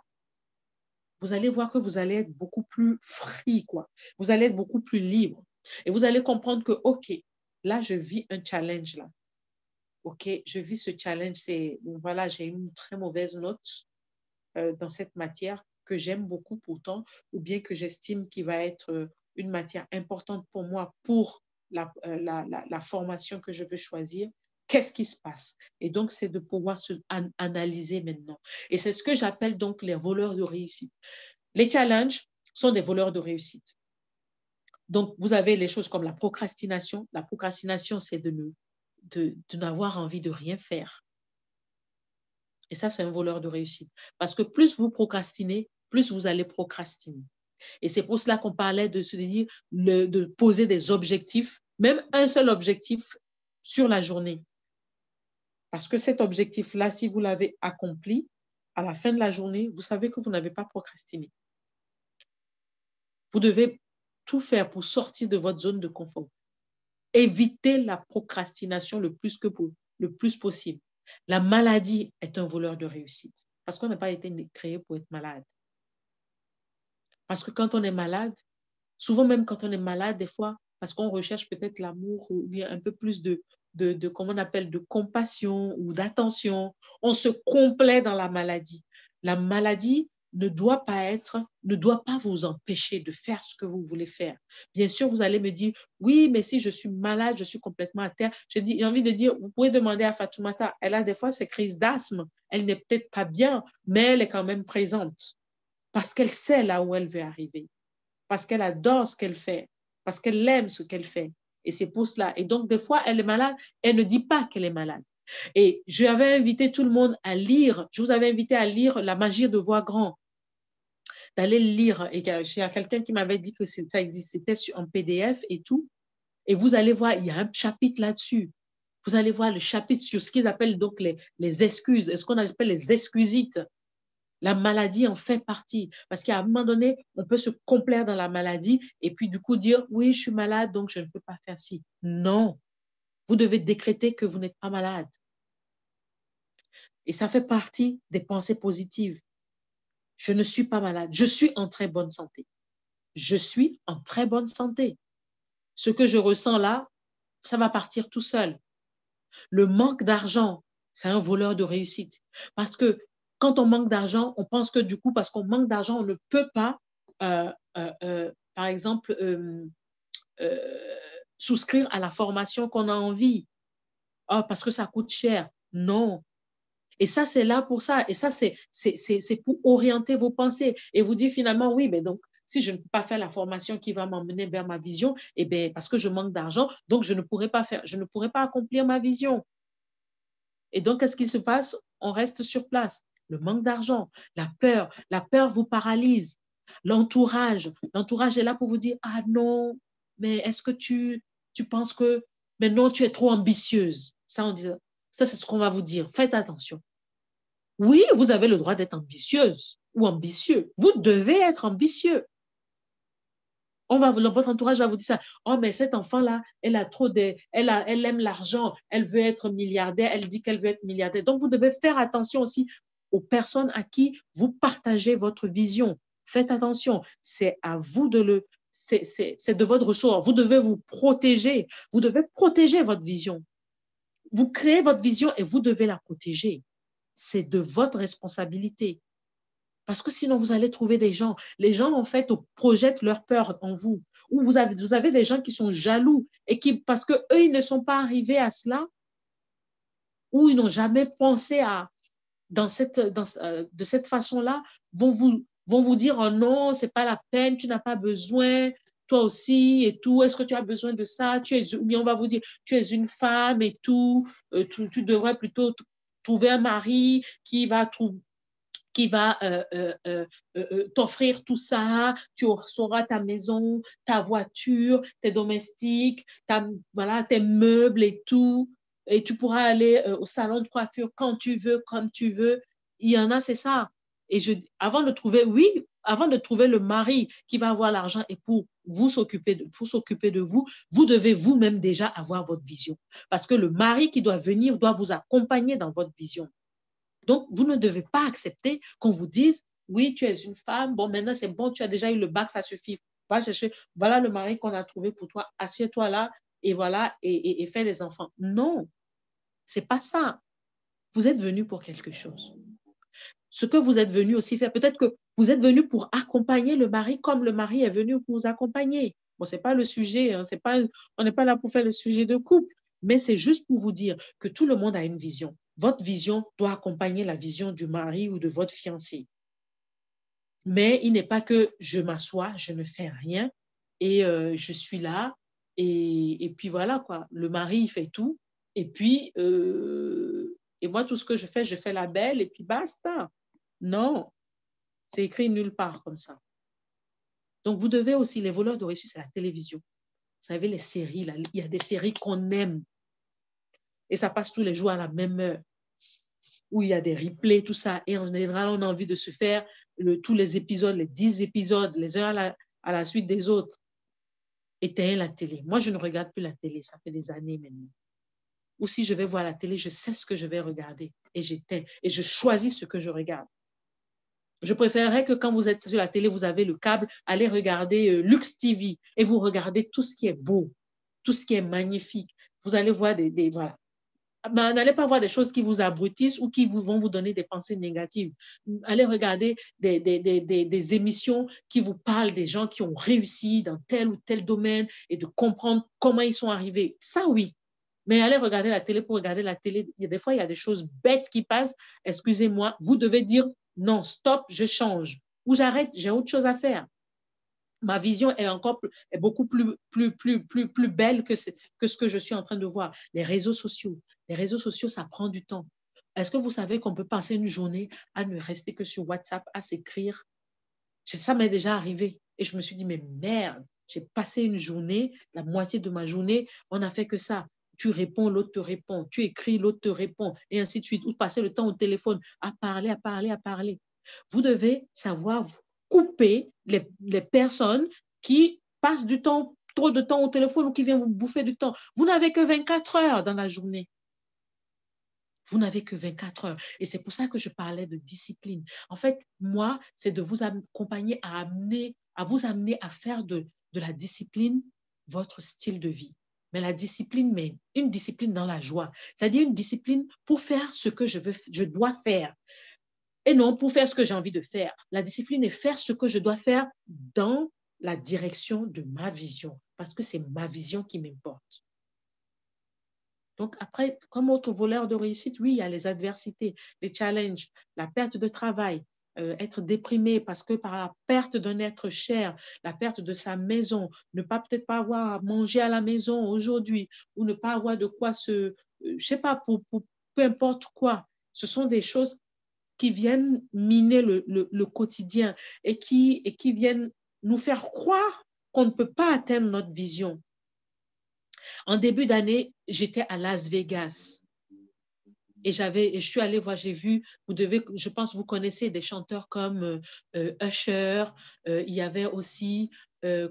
vous allez voir que vous allez être beaucoup plus free, quoi. Vous allez être beaucoup plus libre. Et vous allez comprendre que, OK, là, je vis un challenge, là. OK, je vis ce challenge, voilà, j'ai une très mauvaise note dans cette matière que j'aime beaucoup pourtant, ou bien que j'estime qu'il va être une matière importante pour moi, pour la formation que je veux choisir. Qu'est-ce qui se passe? Et donc, c'est de pouvoir analyser maintenant. Et c'est ce que j'appelle donc les voleurs de réussite. Les challenges sont des voleurs de réussite. Donc, vous avez les choses comme la procrastination. La procrastination, c'est de n'avoir envie de rien faire. Et ça, c'est un voleur de réussite. Parce que plus vous procrastinez, plus vous allez procrastiner. Et c'est pour cela qu'on parlait de se dire, de poser des objectifs, même un seul objectif sur la journée. Parce que cet objectif-là, si vous l'avez accompli, à la fin de la journée, vous savez que vous n'avez pas procrastiné. Vous devez tout faire pour sortir de votre zone de confort. Évitez la procrastination le plus possible. La maladie est un voleur de réussite parce qu'on n'a pas été créé pour être malade. Parce que quand on est malade, souvent même quand on est malade, des fois, parce qu'on recherche peut-être l'amour ou bien un peu plus de comment on appelle, de compassion ou d'attention, on se complaît dans la maladie. La maladie ne doit pas vous empêcher de faire ce que vous voulez faire. Bien sûr, vous allez me dire, oui, mais si je suis malade, je suis complètement à terre. J'ai envie de dire, vous pouvez demander à Fatoumata, elle a des fois ses crises d'asthme, elle n'est peut-être pas bien, mais elle est quand même présente parce qu'elle sait là où elle veut arriver, parce qu'elle adore ce qu'elle fait, parce qu'elle aime ce qu'elle fait. Et c'est pour cela. Et donc, des fois, elle est malade, elle ne dit pas qu'elle est malade. Et j'avais invité tout le monde à lire, je vous avais invité à lire La magie de voir grand, d'aller le lire. Et il y a quelqu'un qui m'avait dit que ça existait en PDF et tout. Et vous allez voir, il y a un chapitre là-dessus. Vous allez voir le chapitre sur ce qu'ils appellent donc les excuses, ce qu'on appelle les excusites. La maladie en fait partie. Parce qu'à un moment donné, on peut se complaire dans la maladie et puis du coup dire, oui, je suis malade, donc je ne peux pas faire ci. Non, vous devez décréter que vous n'êtes pas malade. Et ça fait partie des pensées positives. Je ne suis pas malade. Je suis en très bonne santé. Je suis en très bonne santé. Ce que je ressens là, ça va partir tout seul. Le manque d'argent, c'est un voleur de réussite. Parce que quand on manque d'argent, on pense que du coup, parce qu'on manque d'argent, on ne peut pas, par exemple, souscrire à la formation qu'on a envie. Oh, parce que ça coûte cher. Non. Et ça, c'est là pour ça. Et ça, c'est pour orienter vos pensées. Et vous dire finalement, oui, mais donc, si je ne peux pas faire la formation qui va m'emmener vers ma vision, eh bien, parce que je manque d'argent, donc je ne pourrai pas accomplir ma vision. Et donc, qu'est-ce qui se passe? On reste sur place. Le manque d'argent, la peur vous paralyse. L'entourage est là pour vous dire, ah non, mais est-ce que tu penses que, mais non, tu es trop ambitieuse. Ça, c'est ce qu'on va vous dire. Faites attention. Oui, vous avez le droit d'être ambitieuse ou ambitieux. Vous devez être ambitieux. Votre entourage va vous dire ça. Oh, mais cet enfant-là, elle aime l'argent, elle veut être milliardaire, elle dit qu'elle veut être milliardaire. Donc, vous devez faire attention aussi aux personnes à qui vous partagez votre vision. Faites attention, c'est à vous c'est de votre ressort. Vous devez vous protéger. Vous devez protéger votre vision. Vous créez votre vision et vous devez la protéger. C'est de votre responsabilité. Parce que sinon, vous allez trouver des gens. Les gens, en fait, projettent leur peur en vous. Ou vous avez des gens qui sont jaloux et qui, parce qu'eux, ils ne sont pas arrivés à cela, ou ils n'ont jamais pensé de cette façon-là, vont vous dire, oh non, c'est pas la peine, tu n'as pas besoin, toi aussi, et tout, est-ce que tu as besoin de ça? Ou bien on va vous dire, tu es une femme et tout, tu devrais plutôt trouver un mari qui va t'offrir tout ça, tu auras ta maison, ta voiture, tes domestiques, voilà, tes meubles et tout, et tu pourras aller au salon de coiffure quand tu veux, comme tu veux. Il y en a, c'est ça. Et avant de trouver le mari qui va avoir l'argent et pour s'occuper de vous, vous devez vous-même déjà avoir votre vision. Parce que le mari qui doit venir doit vous accompagner dans votre vision. Donc, vous ne devez pas accepter qu'on vous dise, oui, tu es une femme, bon, maintenant c'est bon, tu as déjà eu le bac, ça suffit. Va chercher, voilà le mari qu'on a trouvé pour toi, assieds-toi là, et voilà, et fais les enfants. Non, c'est pas ça. Vous êtes venu pour quelque chose. Ce que vous êtes venu aussi faire, peut-être que vous êtes venu pour accompagner le mari comme le mari est venu pour vous accompagner. Bon, c'est pas le sujet, hein, on n'est pas là pour faire le sujet de couple, mais c'est juste pour vous dire que tout le monde a une vision. Votre vision doit accompagner la vision du mari ou de votre fiancé. Mais il n'est pas que je m'assois, je ne fais rien et je suis là et puis voilà quoi. Le mari, il fait tout et puis et moi, tout ce que je fais la belle et puis basta. Non, c'est écrit nulle part comme ça. Donc, vous devez aussi, les voleurs de réussite, c'est la télévision. Vous savez, les séries, là, il y a des séries qu'on aime et ça passe tous les jours à la même heure où il y a des replays, tout ça. Et en général, on a envie de se faire tous les épisodes, les 10 épisodes, les uns à la suite des autres. Éteins la télé. Moi, je ne regarde plus la télé. Ça fait des années maintenant. Ou si je vais voir la télé, je sais ce que je vais regarder et j'éteins et je choisis ce que je regarde. Je préférerais que quand vous êtes sur la télé, vous avez le câble, allez regarder Lux TV et vous regardez tout ce qui est beau, tout ce qui est magnifique. Vous allez voir voilà. Ben, n'allez pas voir des choses qui vous abrutissent ou qui vont vous donner des pensées négatives. Allez regarder des émissions qui vous parlent des gens qui ont réussi dans tel ou tel domaine et de comprendre comment ils sont arrivés. Ça, oui. Mais allez regarder la télé pour regarder la télé. Des fois, il y a des choses bêtes qui passent. Excusez-moi, vous devez dire non, stop, je change. Ou j'arrête, j'ai autre chose à faire. Ma vision est beaucoup plus belle que ce que je suis en train de voir. Les réseaux sociaux, ça prend du temps. Est-ce que vous savez qu'on peut passer une journée à ne rester que sur WhatsApp, à s'écrire? Ça m'est déjà arrivé. Et je me suis dit, mais merde, j'ai passé une journée, la moitié de ma journée, on n'a fait que ça. tu réponds, l'autre te répond, tu écris, l'autre te répond, et ainsi de suite, ou passer le temps au téléphone à parler, à parler, à parler. Vous devez savoir couper les personnes qui passent du temps, trop de temps au téléphone ou qui viennent vous bouffer du temps. Vous n'avez que 24 heures dans la journée. Vous n'avez que 24 heures. Et c'est pour ça que je parlais de discipline. En fait, moi, c'est de vous accompagner à vous amener à faire de la discipline votre style de vie. Mais la discipline, mais une discipline dans la joie. C'est-à-dire une discipline pour faire ce que je dois faire. Et non pour faire ce que j'ai envie de faire. La discipline est faire ce que je dois faire dans la direction de ma vision. Parce que c'est ma vision qui m'importe. Donc après, comme autre voleur de réussite, oui, il y a les adversités, les challenges, la perte de travail, être déprimé parce que par la perte d'un être cher, la perte de sa maison, ne pas peut-être pas avoir à manger à la maison aujourd'hui ou ne pas avoir de quoi je sais pas, pour peu importe quoi. Ce sont des choses qui viennent miner le quotidien et qui viennent nous faire croire qu'on ne peut pas atteindre notre vision. En début d'année, j'étais à Las Vegas et je suis allée voir, j'ai vu, je pense que vous connaissez des chanteurs comme Usher, il y avait aussi,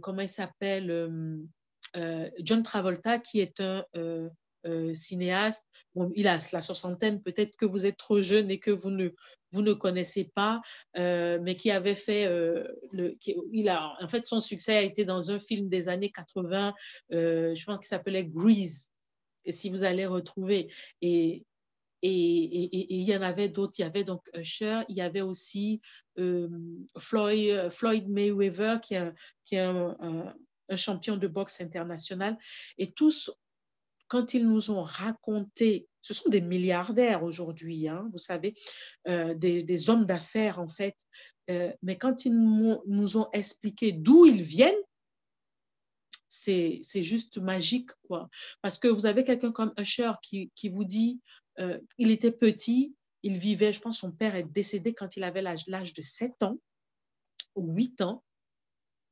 comment il s'appelle, John Travolta qui est un cinéaste. Bon, il a la soixantaine, peut-être que vous êtes trop jeune et que vous ne connaissez pas, mais qui avait fait, en fait, son succès a été dans un film des années 80, je pense qu'il s'appelait Grease, et si vous allez retrouver. Et il y en avait d'autres, il y avait donc Usher, il y avait aussi Floyd Mayweather, qui est un champion de boxe international, et tous, quand ils nous ont raconté, ce sont des milliardaires aujourd'hui, hein, vous savez, des hommes d'affaires en fait, mais quand ils nous ont expliqué d'où ils viennent, c'est juste magique, quoi. Parce que vous avez quelqu'un comme Usher qui vous dit, il était petit, il vivait, je pense son père est décédé quand il avait l'âge de 7 ans ou 8 ans,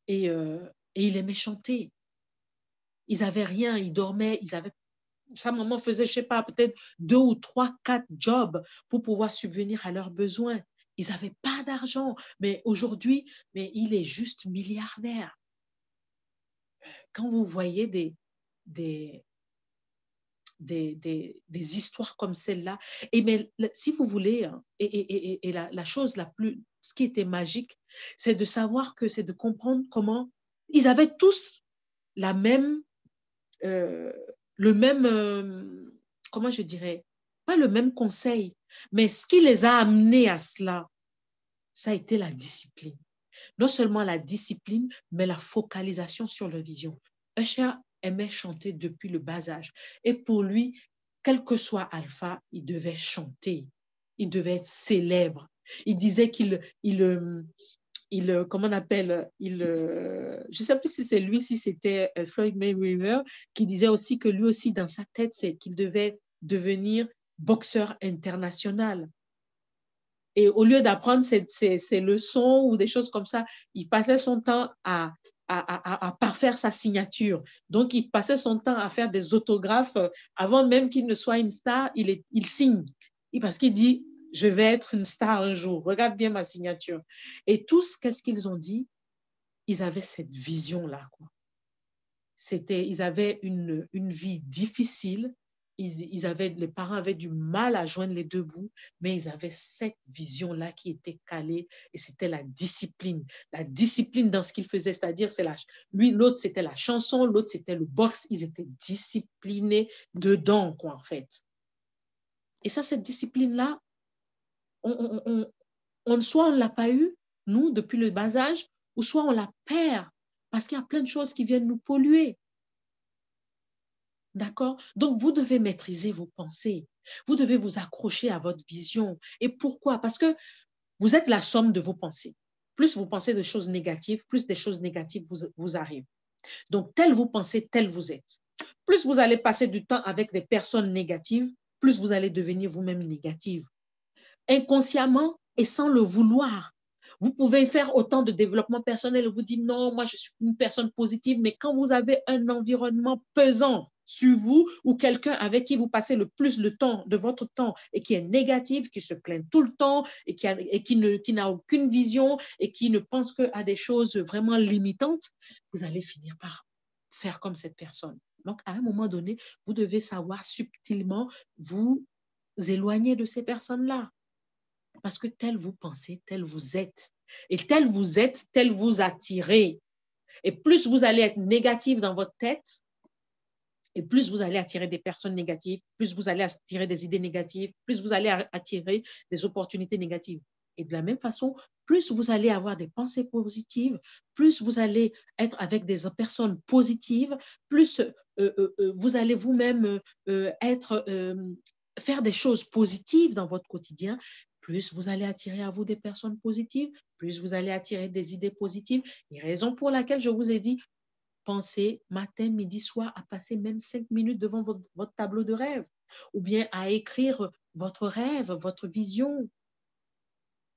et il aimait chanter. Ils n'avaient rien, ils dormaient, sa maman faisait, je ne sais pas, peut-être 2 ou 3, 4 jobs pour pouvoir subvenir à leurs besoins. Ils n'avaient pas d'argent, mais aujourd'hui, mais il est juste milliardaire. Quand vous voyez des histoires comme celle-là, mais si vous voulez, et la chose ce qui était magique, c'est de savoir c'est de comprendre comment ils avaient tous le même, comment je dirais, pas le même conseil, mais ce qui les a amenés à cela, ça a été la discipline. Non seulement la discipline, mais la focalisation sur leur vision. Usher aimait chanter depuis le bas âge. Et pour lui, quel que soit Alpha, il devait chanter. Il devait être célèbre. Il disait comment on appelle, je ne sais plus si c'est lui, si c'était Floyd Mayweather, qui disait aussi que lui aussi, dans sa tête, c'est qu'il devait devenir boxeur international. Et au lieu d'apprendre ces leçons ou des choses comme ça, il passait son temps à parfaire sa signature. Donc, il passait son temps à faire des autographes. Avant même qu'il ne soit une star, il signe. Parce qu'il dit, je vais être une star un jour. Regarde bien ma signature. Et tous, qu'est-ce qu'ils ont dit? Ils avaient cette vision-là, quoi. Ils avaient une vie difficile. Les parents avaient du mal à joindre les deux bouts, mais ils avaient cette vision-là qui était calée, et c'était la discipline dans ce qu'ils faisaient, c'est-à-dire l'autre c'était la chanson, l'autre c'était le boxe, ils étaient disciplinés dedans, quoi, en fait. Et ça, cette discipline-là, soit on ne l'a pas eu, nous, depuis le bas âge, ou soit on la perd, parce qu'il y a plein de choses qui viennent nous polluer. D'accord? Donc, vous devez maîtriser vos pensées. Vous devez vous accrocher à votre vision. Et pourquoi? Parce que vous êtes la somme de vos pensées. Plus vous pensez de choses négatives, plus des choses négatives vous arrivent. Donc, tel vous pensez, tel vous êtes. Plus vous allez passer du temps avec des personnes négatives, plus vous allez devenir vous-même négative. Inconsciemment et sans le vouloir. Vous pouvez faire autant de développement personnel et vous dire non, moi je suis une personne positive, mais quand vous avez un environnement pesant, sur vous ou quelqu'un avec qui vous passez le plus de votre temps et qui est négatif, qui se plaint tout le temps et qui n'a aucune vision et qui ne pense qu'à des choses vraiment limitantes, vous allez finir par faire comme cette personne. Donc, à un moment donné, vous devez savoir subtilement vous éloigner de ces personnes-là. Parce que tel vous pensez, tel vous êtes. Et tel vous êtes, tel vous attirez. Et plus vous allez être négatif dans votre tête, et plus vous allez attirer des personnes négatives, plus vous allez attirer des idées négatives, plus vous allez attirer des opportunités négatives. Et de la même façon, plus vous allez avoir des pensées positives, plus vous allez être avec des personnes positives, plus vous allez vous-même faire des choses positives dans votre quotidien, plus vous allez attirer à vous des personnes positives, plus vous allez attirer des idées positives. Et raison pour laquelle je vous ai dit, pensez matin, midi, soir à passer même 5 minutes devant votre tableau de rêve ou bien à écrire votre rêve, votre vision.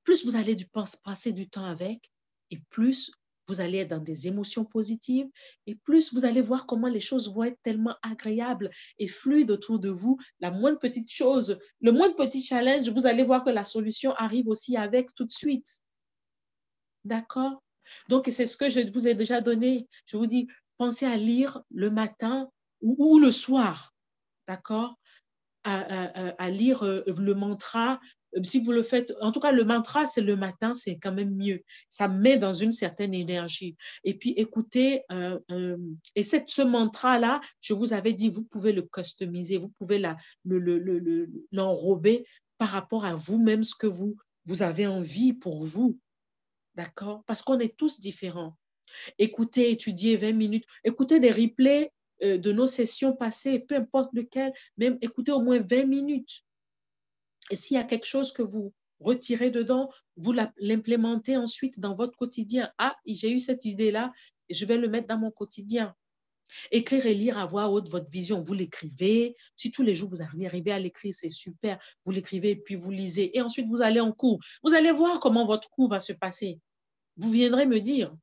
Plus vous allez passer du temps avec et plus vous allez être dans des émotions positives et plus vous allez voir comment les choses vont être tellement agréables et fluides autour de vous. La moindre petite chose, le moindre petit challenge, vous allez voir que la solution arrive aussi avec tout de suite. D'accord? Donc, c'est ce que je vous ai déjà donné. Je vous dis, pensez à lire le matin ou le soir, d'accord? À lire le mantra. Si vous le faites, en tout cas, le mantra, c'est le matin, c'est quand même mieux. Ça met dans une certaine énergie. Et puis, écoutez, et ce mantra-là, je vous avais dit, vous pouvez le customiser, vous pouvez l'enrober par rapport à vous-même, ce que vous avez envie pour vous. D'accord? Parce qu'on est tous différents. Écoutez, étudiez 20 minutes, écoutez des replays de nos sessions passées, peu importe lequel, même écoutez au moins 20 minutes. Et s'il y a quelque chose que vous retirez dedans, vous l'implémentez ensuite dans votre quotidien. Ah, j'ai eu cette idée-là, et je vais le mettre dans mon quotidien. Écrire et lire à voix haute votre vision, vous l'écrivez. Si tous les jours vous arrivez à l'écrire, c'est super. Vous l'écrivez, puis vous lisez. Et ensuite, vous allez en cours. Vous allez voir comment votre cours va se passer. Vous viendrez me dire.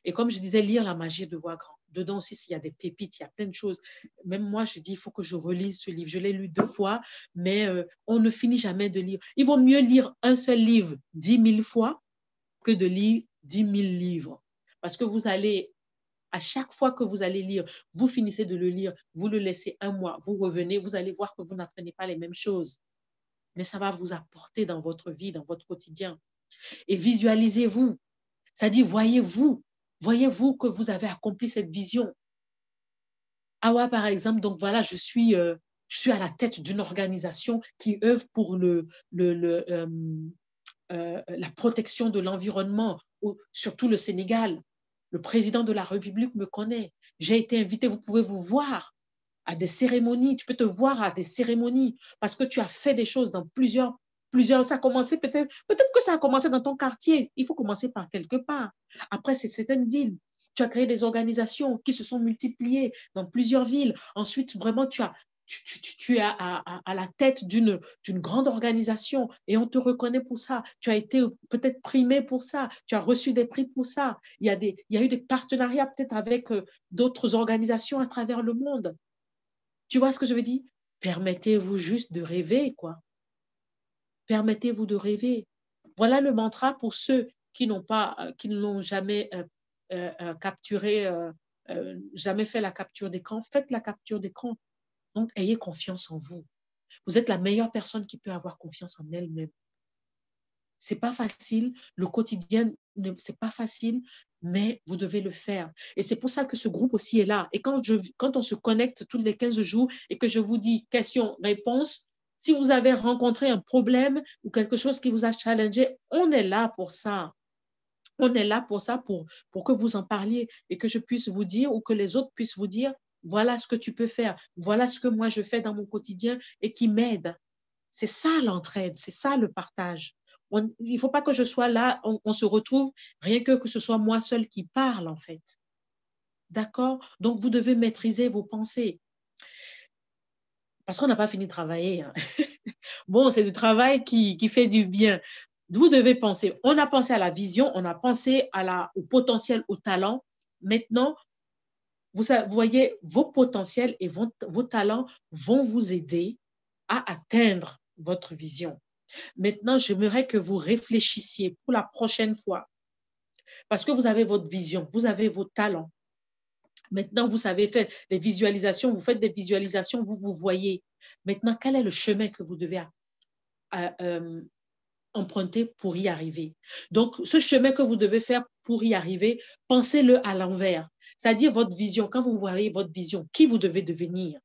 Et comme je disais, lire La magie de voir grand. Dedans aussi, s'il y a des pépites, il y a plein de choses. Même moi, je dis, il faut que je relise ce livre. Je l'ai lu 2 fois, mais on ne finit jamais de lire. Il vaut mieux lire un seul livre 10 000 fois que de lire 10 000 livres. Parce que vous allez, à chaque fois que vous allez lire, vous finissez de le lire, vous le laissez 1 mois, vous revenez, vous allez voir que vous n'apprenez pas les mêmes choses. Mais ça va vous apporter dans votre vie, dans votre quotidien. Et visualisez-vous. C'est-à-dire, voyez-vous que vous avez accompli cette vision. Awa, par exemple, donc voilà, je suis à la tête d'une organisation qui œuvre pour la protection de l'environnement, surtout le Sénégal. Le président de la République me connaît. J'ai été invitée, vous pouvez vous voir à des cérémonies, tu peux te voir à des cérémonies parce que tu as fait des choses dans plusieurs, ça a commencé peut-être que ça a commencé dans ton quartier. Il faut commencer par quelque part. Après, c'est certaines villes. Tu as créé des organisations qui se sont multipliées dans plusieurs villes. Ensuite, vraiment, tu es à la tête d'une grande organisation et on te reconnaît pour ça. Tu as été peut-être primé pour ça. Tu as reçu des prix pour ça. Il y a eu des partenariats peut-être avec d'autres organisations à travers le monde. Tu vois ce que je veux dire? Permettez-vous juste de rêver, quoi. Permettez-vous de rêver. Voilà le mantra pour ceux qui ne l'ont jamais capturé, jamais fait la capture d'écran. Faites la capture d'écran. Donc, ayez confiance en vous. Vous êtes la meilleure personne qui peut avoir confiance en elle-même. C'est pas facile. Le quotidien, c'est pas facile, mais vous devez le faire. Et c'est pour ça que ce groupe aussi est là. Et quand on se connecte tous les 15 jours et que je vous dis question, réponse, si vous avez rencontré un problème ou quelque chose qui vous a challengé, on est là pour ça. On est là pour ça, pour que vous en parliez et que je puisse vous dire ou que les autres puissent vous dire, voilà ce que tu peux faire, voilà ce que moi je fais dans mon quotidien et qui m'aide. C'est ça l'entraide, c'est ça le partage. Il ne faut pas que je sois là, on se retrouve, rien que ce soit moi seule qui parle en fait. D'accord? Donc, vous devez maîtriser vos pensées. Parce qu'on n'a pas fini de travailler. Hein. Bon, c'est du travail qui fait du bien. Vous devez penser. On a pensé à la vision, on a pensé au potentiel, au talent. Maintenant, vous voyez, vos potentiels et vos talents vont vous aider à atteindre votre vision. Maintenant, j'aimerais que vous réfléchissiez pour la prochaine fois, parce que vous avez votre vision, vous avez vos talents. Maintenant, vous savez faire des visualisations, vous faites des visualisations, vous vous voyez. Maintenant, quel est le chemin que vous devez emprunter pour y arriver? Donc, ce chemin que vous devez faire pour y arriver, pensez-le à l'envers. C'est-à-dire votre vision, quand vous voyez votre vision, qui vous devez devenir,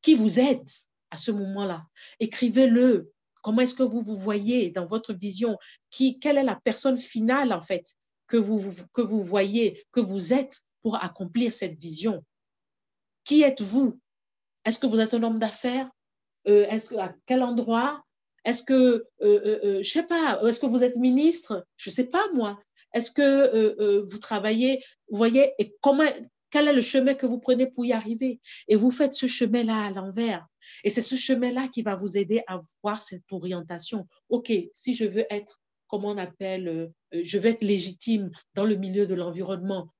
qui vous aide à ce moment-là. Écrivez-le. Comment est-ce que vous vous voyez dans votre vision? Quelle est la personne finale, en fait, que vous voyez, que vous êtes pour accomplir cette vision? Qui êtes-vous? Est-ce que vous êtes un homme d'affaires? À quel endroit? Est-ce que, je sais pas, est-ce que vous êtes ministre? Je sais pas, moi. Est-ce que vous travaillez? Vous voyez, et quel est le chemin que vous prenez pour y arriver? Et vous faites ce chemin-là à l'envers. Et c'est ce chemin-là qui va vous aider à voir cette orientation. OK, si je veux être, comment on appelle, je veux être légitime dans le milieu de l'environnement,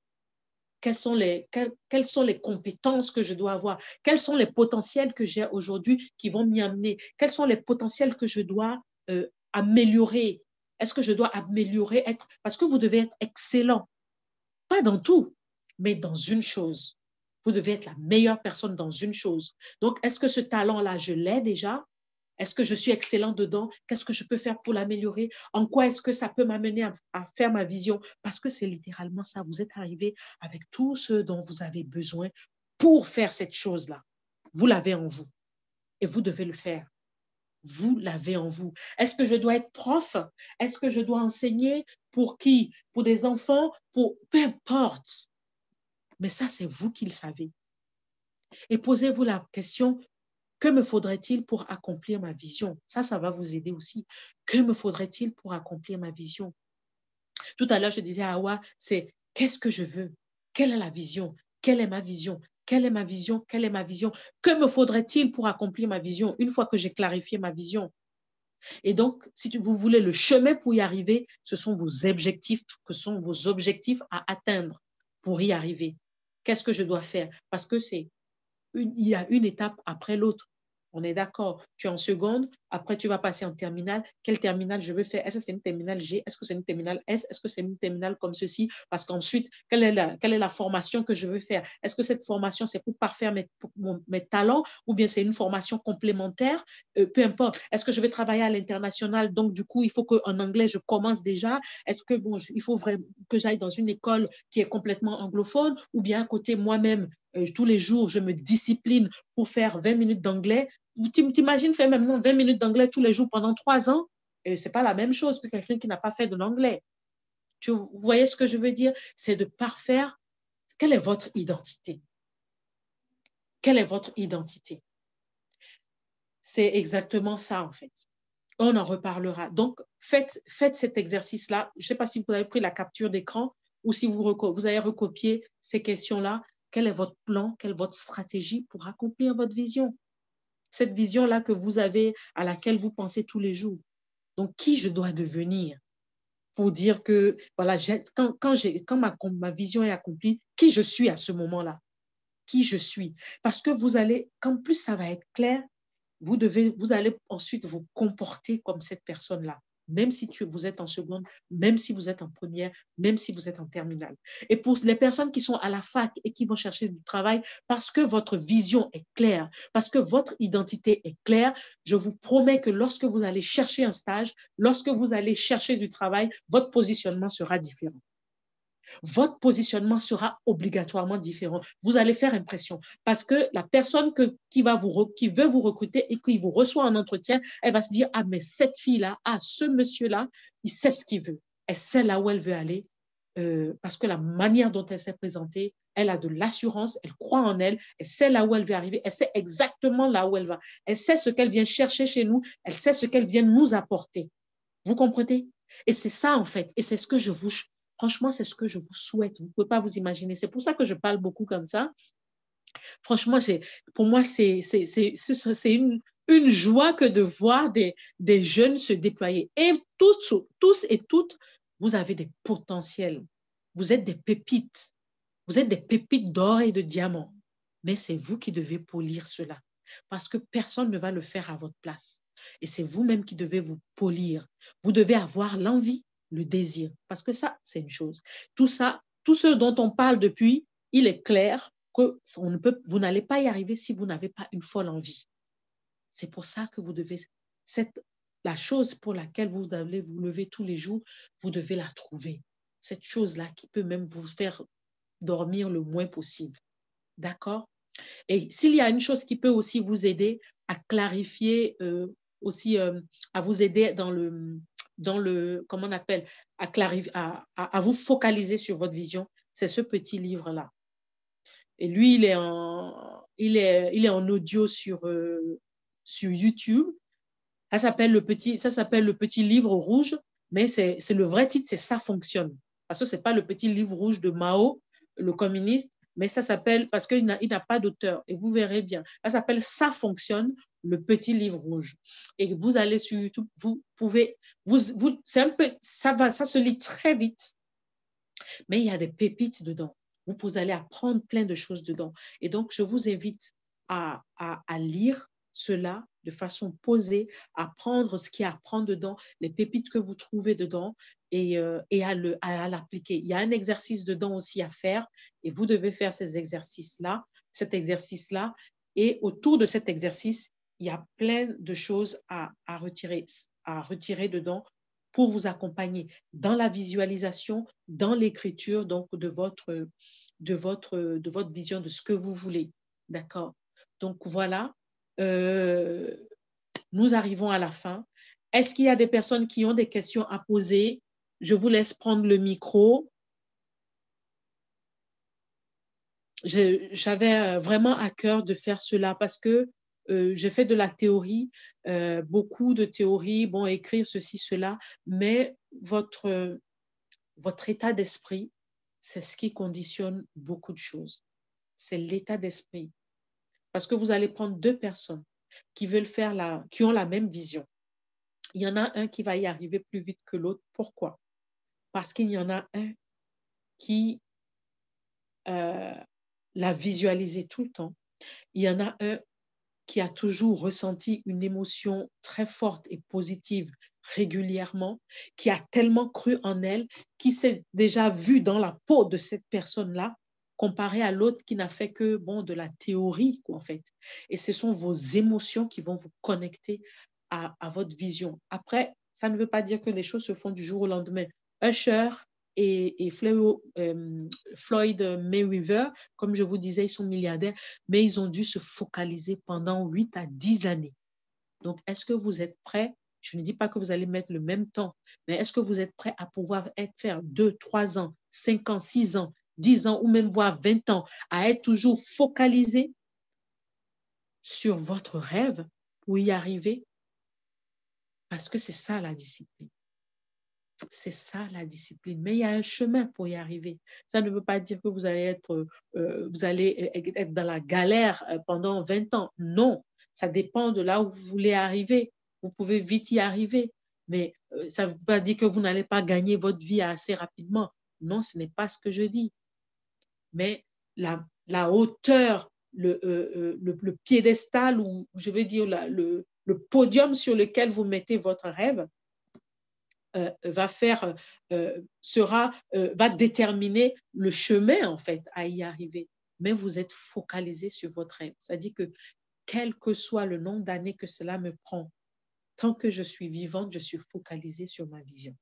quelles sont les compétences que je dois avoir, quels sont les potentiels que j'ai aujourd'hui qui vont m'y amener, quels sont les potentiels que je dois améliorer. Est-ce que je dois améliorer, parce que vous devez être excellent, pas dans tout, mais dans une chose. Vous devez être la meilleure personne dans une chose. Donc, est-ce que ce talent-là, je l'ai déjà? Est-ce que je suis excellent dedans? Qu'est-ce que je peux faire pour l'améliorer? En quoi est-ce que ça peut m'amener à faire ma vision? Parce que c'est littéralement ça. Vous êtes arrivé avec tout ce dont vous avez besoin pour faire cette chose-là. Vous l'avez en vous et vous devez le faire. Vous l'avez en vous. Est-ce que je dois être prof? Est-ce que je dois enseigner? Pour qui? Pour des enfants? Peu importe. Mais ça, c'est vous qui le savez. Et posez-vous la question, que me faudrait-il pour accomplir ma vision? Ça va vous aider aussi. Que me faudrait-il pour accomplir ma vision? Tout à l'heure, je disais à Awa, c'est qu'est-ce que je veux? Quelle est la vision? Quelle est ma vision? Quelle est ma vision? Quelle est ma vision? Que me faudrait-il pour accomplir ma vision une fois que j'ai clarifié ma vision? Et donc, si vous voulez le chemin pour y arriver, ce sont vos objectifs, à atteindre pour y arriver. Qu'est-ce que je dois faire? Parce que il y a une étape après l'autre. On est d'accord. Tu es en seconde, après tu vas passer en terminale. Quelle terminale je veux faire? Est-ce que c'est une terminale G? Est-ce que c'est une terminale S? Est-ce que c'est une terminale comme ceci? Parce qu'ensuite, quelle est la formation que je veux faire? Est-ce que cette formation, c'est pour parfaire mes talents ou bien c'est une formation complémentaire? Peu importe. Est-ce que je vais travailler à l'international? Donc, du coup, il faut qu'en anglais, je commence déjà. Est-ce que, il faut vraiment que j'aille dans une école qui est complètement anglophone ou bien à côté moi-même, tous les jours, je me discipline pour faire 20 minutes d'anglais. Tu t'imagines faire maintenant 20 minutes d'anglais tous les jours pendant 3 ans? Ce n'est pas la même chose que quelqu'un qui n'a pas fait de l'anglais. Vous voyez ce que je veux dire? C'est de parfaire. Quelle est votre identité? Quelle est votre identité? C'est exactement ça, en fait. On en reparlera. Donc, faites cet exercice-là. Je ne sais pas si vous avez pris la capture d'écran ou si vous avez recopié ces questions-là. Quel est votre plan? Quelle est votre stratégie pour accomplir votre vision? Cette vision-là que vous avez, à laquelle vous pensez tous les jours. Donc, qui je dois devenir pour dire que, voilà, quand ma vision est accomplie, qui je suis à ce moment-là? Qui je suis? Parce que quand plus ça va être clair, vous allez ensuite vous comporter comme cette personne-là, même si vous êtes en seconde, même si vous êtes en première, même si vous êtes en terminale. Et pour les personnes qui sont à la fac et qui vont chercher du travail, parce que votre vision est claire, parce que votre identité est claire, je vous promets que lorsque vous allez chercher un stage, lorsque vous allez chercher du travail, votre positionnement sera différent. Votre positionnement sera obligatoirement différent. Vous allez faire impression parce que la personne qui veut vous recruter et qui vous reçoit en entretien, elle va se dire, ah, mais cette fille-là, ah, ce monsieur-là, il sait ce qu'il veut. Elle sait là où elle veut aller parce que la manière dont elle s'est présentée, elle a de l'assurance, elle croit en elle, elle sait là où elle veut arriver, elle sait exactement là où elle va. Elle sait ce qu'elle vient chercher chez nous, elle sait ce qu'elle vient nous apporter. Vous comprenez? Et c'est ça, en fait. Et c'est ce que franchement, c'est ce que je vous souhaite. Vous ne pouvez pas vous imaginer. C'est pour ça que je parle beaucoup comme ça. Franchement, pour moi, c'est une joie que de voir des jeunes se déployer. Et tous et toutes, vous avez des potentiels. Vous êtes des pépites. Vous êtes des pépites d'or et de diamants. Mais c'est vous qui devez polir cela. Parce que personne ne va le faire à votre place. Et c'est vous-même qui devez vous polir. Vous devez avoir l'envie, le désir. Parce que ça, c'est une chose. Tout ça, tout ce dont on parle depuis, il est clair que vous n'allez pas y arriver si vous n'avez pas une folle envie. C'est pour ça que vous devez, la chose pour laquelle vous allez vous lever tous les jours, vous devez la trouver. Cette chose-là qui peut même vous faire dormir le moins possible. D'accord? Et s'il y a une chose qui peut aussi vous aider à clarifier, aussi à vous aider dans le comment on appelle, à vous focaliser sur votre vision, c'est ce petit livre-là. Et lui, il est en audio sur YouTube. Ça s'appelle le petit livre rouge, mais c'est le vrai titre, c'est Ça fonctionne. Parce que ce n'est pas le petit livre rouge de Mao, le communiste, mais ça s'appelle, parce qu'il n'a pas d'auteur, et vous verrez bien, ça s'appelle Ça fonctionne, le petit livre rouge. Et vous allez sur YouTube, vous pouvez, c'est un peu, ça se lit très vite, mais il y a des pépites dedans. Vous allez apprendre plein de choses dedans. Et donc, je vous invite à lire cela de façon posée, à prendre ce qu'il y a à prendre dedans, les pépites que vous trouvez dedans et à l'appliquer. Il y a un exercice dedans aussi à faire et vous devez faire cet exercice-là. Et autour de cet exercice, il y a plein de choses à retirer dedans pour vous accompagner dans la visualisation, dans l'écriture donc de votre vision, de ce que vous voulez. D'accord? Donc voilà, nous arrivons à la fin. Est-ce qu'il y a des personnes qui ont des questions à poser? Je vous laisse prendre le micro. J'avais vraiment à cœur de faire cela parce que j'ai fait de la théorie, beaucoup de théories, bon, écrire ceci, cela, mais votre état d'esprit, c'est ce qui conditionne beaucoup de choses. C'est l'état d'esprit. Parce que vous allez prendre deux personnes qui ont la même vision. Il y en a un qui va y arriver plus vite que l'autre. Pourquoi? Parce qu'il y en a un qui l'a visualisé tout le temps. Il y en a un qui a toujours ressenti une émotion très forte et positive régulièrement, qui a tellement cru en elle, qui s'est déjà vu dans la peau de cette personne-là, comparé à l'autre qui n'a fait que de la théorie, en fait. Et ce sont vos émotions qui vont vous connecter à votre vision. Après, ça ne veut pas dire que les choses se font du jour au lendemain. Usher et Floyd Mayweather, comme je vous disais, ils sont milliardaires, mais ils ont dû se focaliser pendant 8 à 10 années. Donc, est-ce que vous êtes prêts? Je ne dis pas que vous allez mettre le même temps, mais est-ce que vous êtes prêts à pouvoir faire 2, 3 ans, 5 ans, 6 ans, 10 ans ou même voire 20 ans, à être toujours focalisé sur votre rêve pour y arriver? Parce que c'est ça la discipline. C'est ça la discipline. Mais il y a un chemin pour y arriver. Ça ne veut pas dire que vous allez être dans la galère pendant 20 ans. Non, ça dépend de là où vous voulez arriver. Vous pouvez vite y arriver. Mais ça ne veut pas dire que vous n'allez pas gagner votre vie assez rapidement. Non, ce n'est pas ce que je dis. Mais la hauteur, le piédestal, ou je veux dire le podium sur lequel vous mettez votre rêve, va déterminer le chemin, en fait, à y arriver. Mais vous êtes focalisé sur votre rêve. C'est-à-dire que quel que soit le nombre d'années que cela me prend, tant que je suis vivante, je suis focalisée sur ma vision.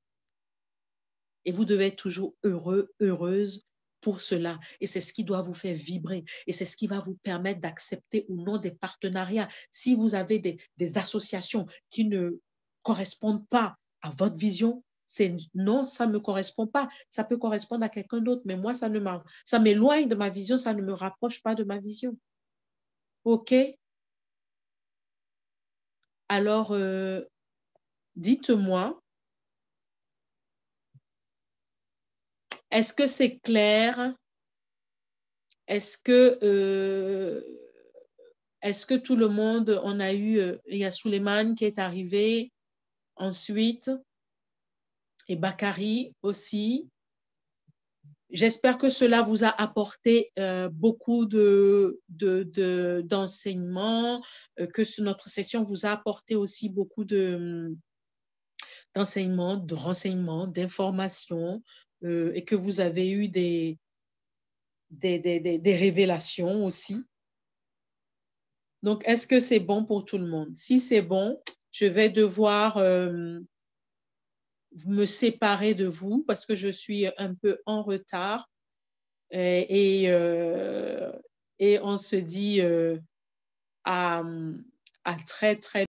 Et vous devez être toujours heureux, heureuse pour cela. Et c'est ce qui doit vous faire vibrer. Et c'est ce qui va vous permettre d'accepter ou non des partenariats. Si vous avez des associations qui ne correspondent pas à votre vision, c'est non, ça ne me correspond pas. Ça peut correspondre à quelqu'un d'autre, mais moi, ça m'éloigne de ma vision, ça ne me rapproche pas de ma vision. OK? Alors, dites-moi, est-ce que c'est clair? Est-ce que tout le monde, on a eu, il y a Suleiman qui est arrivé ensuite, et Bakary aussi. J'espère que cela vous a apporté beaucoup d'enseignements, que notre session vous a apporté aussi beaucoup d'enseignements, de renseignements, d'informations, et que vous avez eu des révélations aussi. Donc, est-ce que c'est bon pour tout le monde? Si c'est bon, je vais devoir me séparer de vous parce que je suis un peu en retard. Et on se dit à très, très